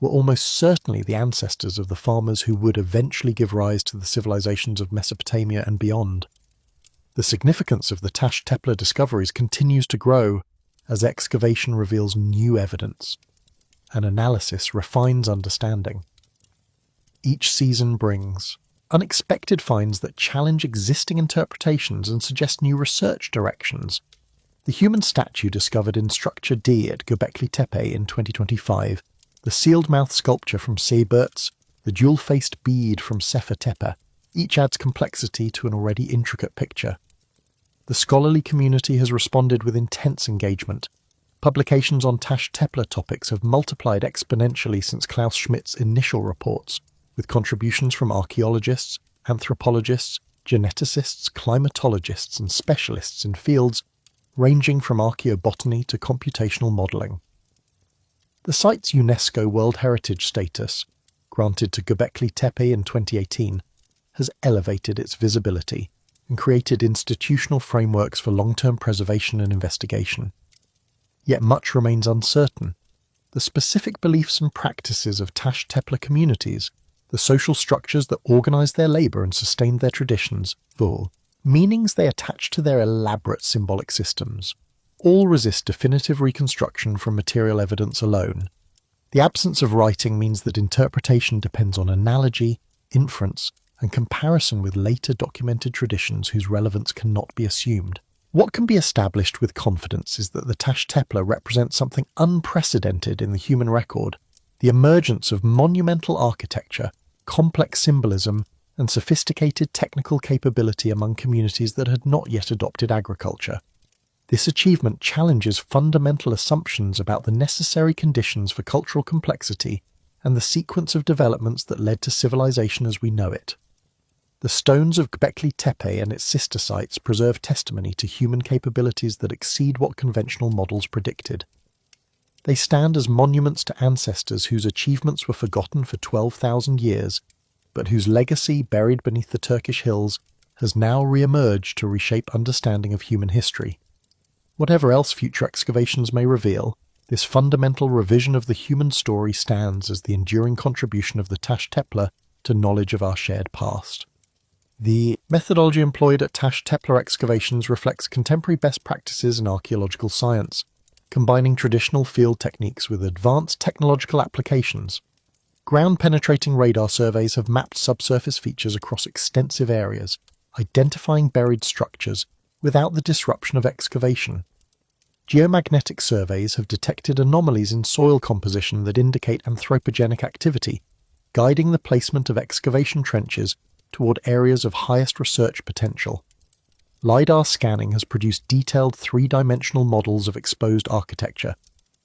were almost certainly the ancestors of the farmers who would eventually give rise to the civilizations of Mesopotamia and beyond. The significance of the Taş Tepeler discoveries continues to grow as excavation reveals new evidence, and analysis refines understanding. Each season brings unexpected finds that challenge existing interpretations and suggest new research directions. The human statue discovered in Structure D at Göbekli Tepe in 2025, the sealed-mouth sculpture from Seybert's, the dual-faced bead from Sefer Tepe, each adds complexity to an already intricate picture. The scholarly community has responded with intense engagement. Publications on Taş Tepeler topics have multiplied exponentially since Klaus Schmidt's initial reports, with contributions from archaeologists, anthropologists, geneticists, climatologists, and specialists in fields ranging from archaeobotany to computational modelling. The site's UNESCO World Heritage status, granted to Göbekli Tepe in 2018, has elevated its visibility and created institutional frameworks for long-term preservation and investigation. Yet much remains uncertain. The specific beliefs and practices of Taş Tepeler communities, the social structures that organise their labour and sustain their traditions, the meanings they attach to their elaborate symbolic systems, all resist definitive reconstruction from material evidence alone. The absence of writing means that interpretation depends on analogy, inference, and comparison with later documented traditions whose relevance cannot be assumed. What can be established with confidence is that the Tash Tepe represents something unprecedented in the human record: the emergence of monumental architecture, complex symbolism, and sophisticated technical capability among communities that had not yet adopted agriculture. This achievement challenges fundamental assumptions about the necessary conditions for cultural complexity and the sequence of developments that led to civilization as we know it. The stones of Göbekli Tepe and its sister sites preserve testimony to human capabilities that exceed what conventional models predicted. They stand as monuments to ancestors whose achievements were forgotten for 12,000 years, but whose legacy, buried beneath the Turkish hills, has now re-emerged to reshape understanding of human history. Whatever else future excavations may reveal, this fundamental revision of the human story stands as the enduring contribution of the Tash Tepe to knowledge of our shared past. The methodology employed at Tash Tepe excavations reflects contemporary best practices in archaeological science, combining traditional field techniques with advanced technological applications. Ground-penetrating radar surveys have mapped subsurface features across extensive areas, identifying buried structures without the disruption of excavation. Geomagnetic surveys have detected anomalies in soil composition that indicate anthropogenic activity, guiding the placement of excavation trenches toward areas of highest research potential. LiDAR scanning has produced detailed three-dimensional models of exposed architecture,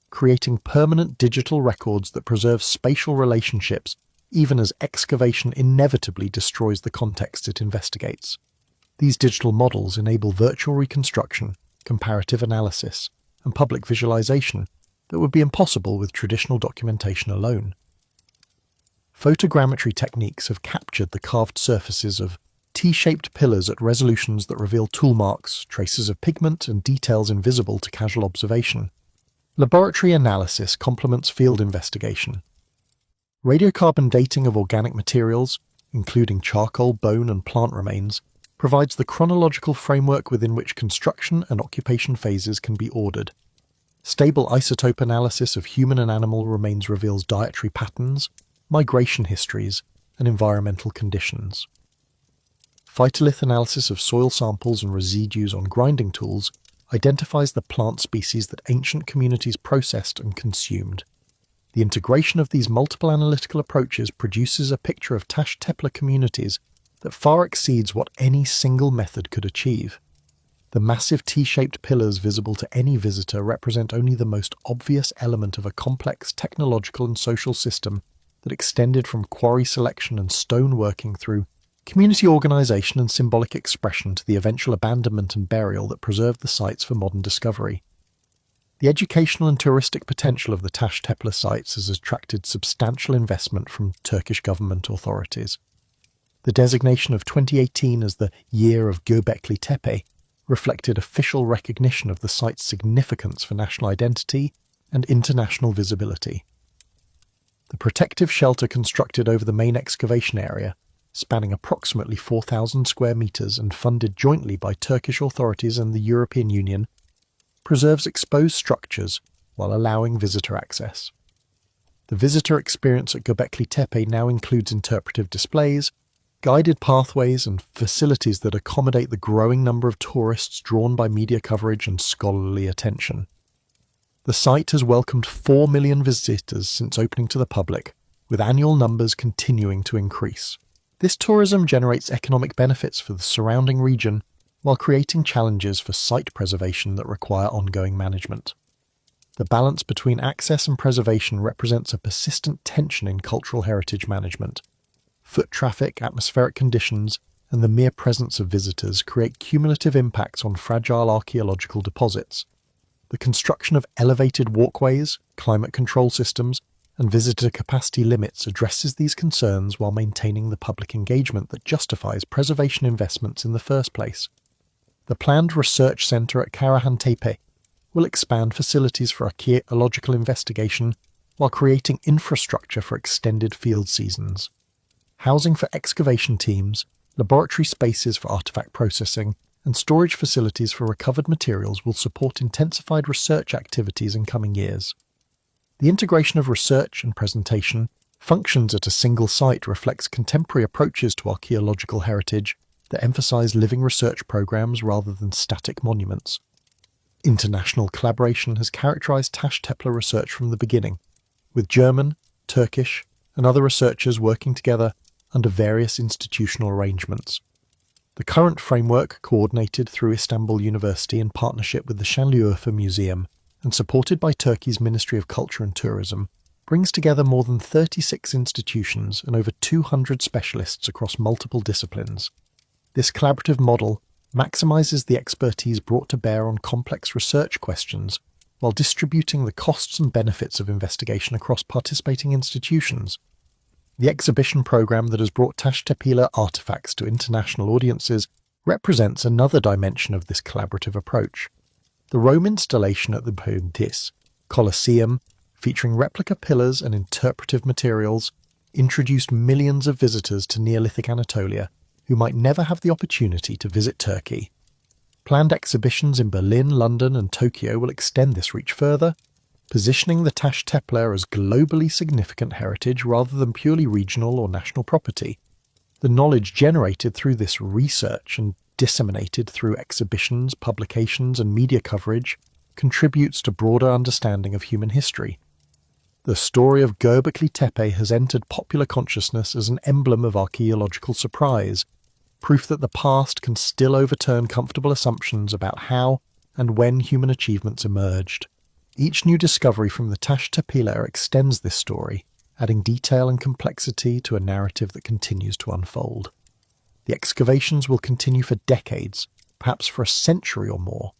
creating permanent digital records that preserve spatial relationships even as excavation inevitably destroys the context it investigates. These digital models enable virtual reconstruction, comparative analysis, and public visualization that would be impossible with traditional documentation alone. Photogrammetry techniques have captured the carved surfaces of T-shaped pillars at resolutions that reveal tool marks, traces of pigment, and details invisible to casual observation. Laboratory analysis complements field investigation. Radiocarbon dating of organic materials, including charcoal, bone, and plant remains, provides the chronological framework within which construction and occupation phases can be ordered. Stable isotope analysis of human and animal remains reveals dietary patterns, migration histories, and environmental conditions. Phytolith analysis of soil samples and residues on grinding tools identifies the plant species that ancient communities processed and consumed. The integration of these multiple analytical approaches produces a picture of Tash Tepe communities that far exceeds what any single method could achieve. The massive T-shaped pillars visible to any visitor represent only the most obvious element of a complex technological and social system that extended from quarry selection and stone working through community organisation and symbolic expression to the eventual abandonment and burial that preserved the sites for modern discovery. The educational and touristic potential of the Tash Tepe sites has attracted substantial investment from Turkish government authorities. The designation of 2018 as the Year of Göbekli Tepe reflected official recognition of the site's significance for national identity and international visibility. The protective shelter constructed over the main excavation area, spanning approximately 4,000 square metres and funded jointly by Turkish authorities and the European Union, preserves exposed structures while allowing visitor access. The visitor experience at Göbekli Tepe now includes interpretive displays, guided pathways, and facilities that accommodate the growing number of tourists drawn by media coverage and scholarly attention. The site has welcomed 4 million visitors since opening to the public, with annual numbers continuing to increase. This tourism generates economic benefits for the surrounding region while creating challenges for site preservation that require ongoing management. The balance between access and preservation represents a persistent tension in cultural heritage management. Foot traffic, atmospheric conditions, and the mere presence of visitors create cumulative impacts on fragile archaeological deposits. The construction of elevated walkways, climate control systems, and visitor capacity limits addresses these concerns while maintaining the public engagement that justifies preservation investments in the first place. The planned research centre at Karahan Tepe will expand facilities for archaeological investigation while creating infrastructure for extended field seasons. Housing for excavation teams, laboratory spaces for artifact processing, and storage facilities for recovered materials will support intensified research activities in coming years. The integration of research and presentation functions at a single site reflects contemporary approaches to archaeological heritage that emphasize living research programs rather than static monuments. International collaboration has characterized Taş Tepe research from the beginning, with German, Turkish, and other researchers working together under various institutional arrangements. The current framework, coordinated through Istanbul University in partnership with the Şanlıurfa Museum and supported by Turkey's Ministry of Culture and Tourism, brings together more than 36 institutions and over 200 specialists across multiple disciplines. This collaborative model maximizes the expertise brought to bear on complex research questions while distributing the costs and benefits of investigation across participating institutions. The exhibition program that has brought Taş Tepe artifacts to international audiences represents another dimension of this collaborative approach. The Rome installation at the Pontis Colosseum, featuring replica pillars and interpretive materials, introduced millions of visitors to Neolithic Anatolia who might never have the opportunity to visit Turkey. Planned exhibitions in Berlin, London and Tokyo will extend this reach further, positioning the Taş Tepe as globally significant heritage rather than purely regional or national property. The knowledge generated through this research and disseminated through exhibitions, publications and media coverage contributes to broader understanding of human history. The story of Göbekli Tepe has entered popular consciousness as an emblem of archaeological surprise, proof that the past can still overturn comfortable assumptions about how and when human achievements emerged. Each new discovery from the Taş Tepe extends this story, adding detail and complexity to a narrative that continues to unfold. The excavations will continue for decades, perhaps for a century or more,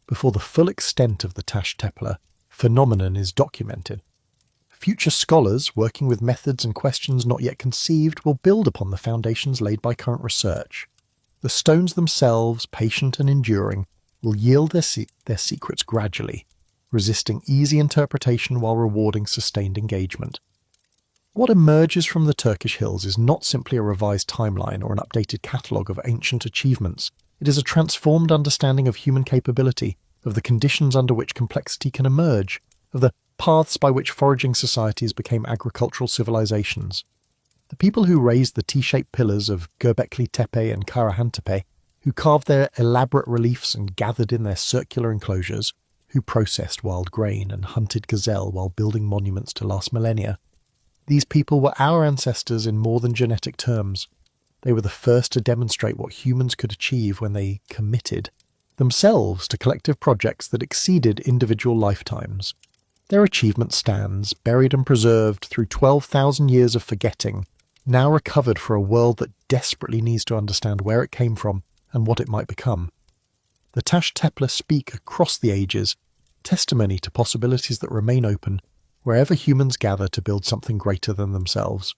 before the full extent of the Taş Tepe phenomenon is documented. Future scholars, working with methods and questions not yet conceived, will build upon the foundations laid by current research. The stones themselves, patient and enduring, will yield their secrets gradually, resisting easy interpretation while rewarding sustained engagement. What emerges from the Turkish hills is not simply a revised timeline or an updated catalogue of ancient achievements. It is a transformed understanding of human capability, of the conditions under which complexity can emerge, of the paths by which foraging societies became agricultural civilizations. The people who raised the T-shaped pillars of Göbekli Tepe and Karahan Tepe, who carved their elaborate reliefs and gathered in their circular enclosures, who processed wild grain and hunted gazelle while building monuments to last millennia. These people were our ancestors in more than genetic terms. They were the first to demonstrate what humans could achieve when they committed themselves to collective projects that exceeded individual lifetimes. Their achievement stands, buried and preserved through 12,000 years of forgetting, now recovered for a world that desperately needs to understand where it came from and what it might become. The Taş Tepe speak across the ages, testimony to possibilities that remain open wherever humans gather to build something greater than themselves.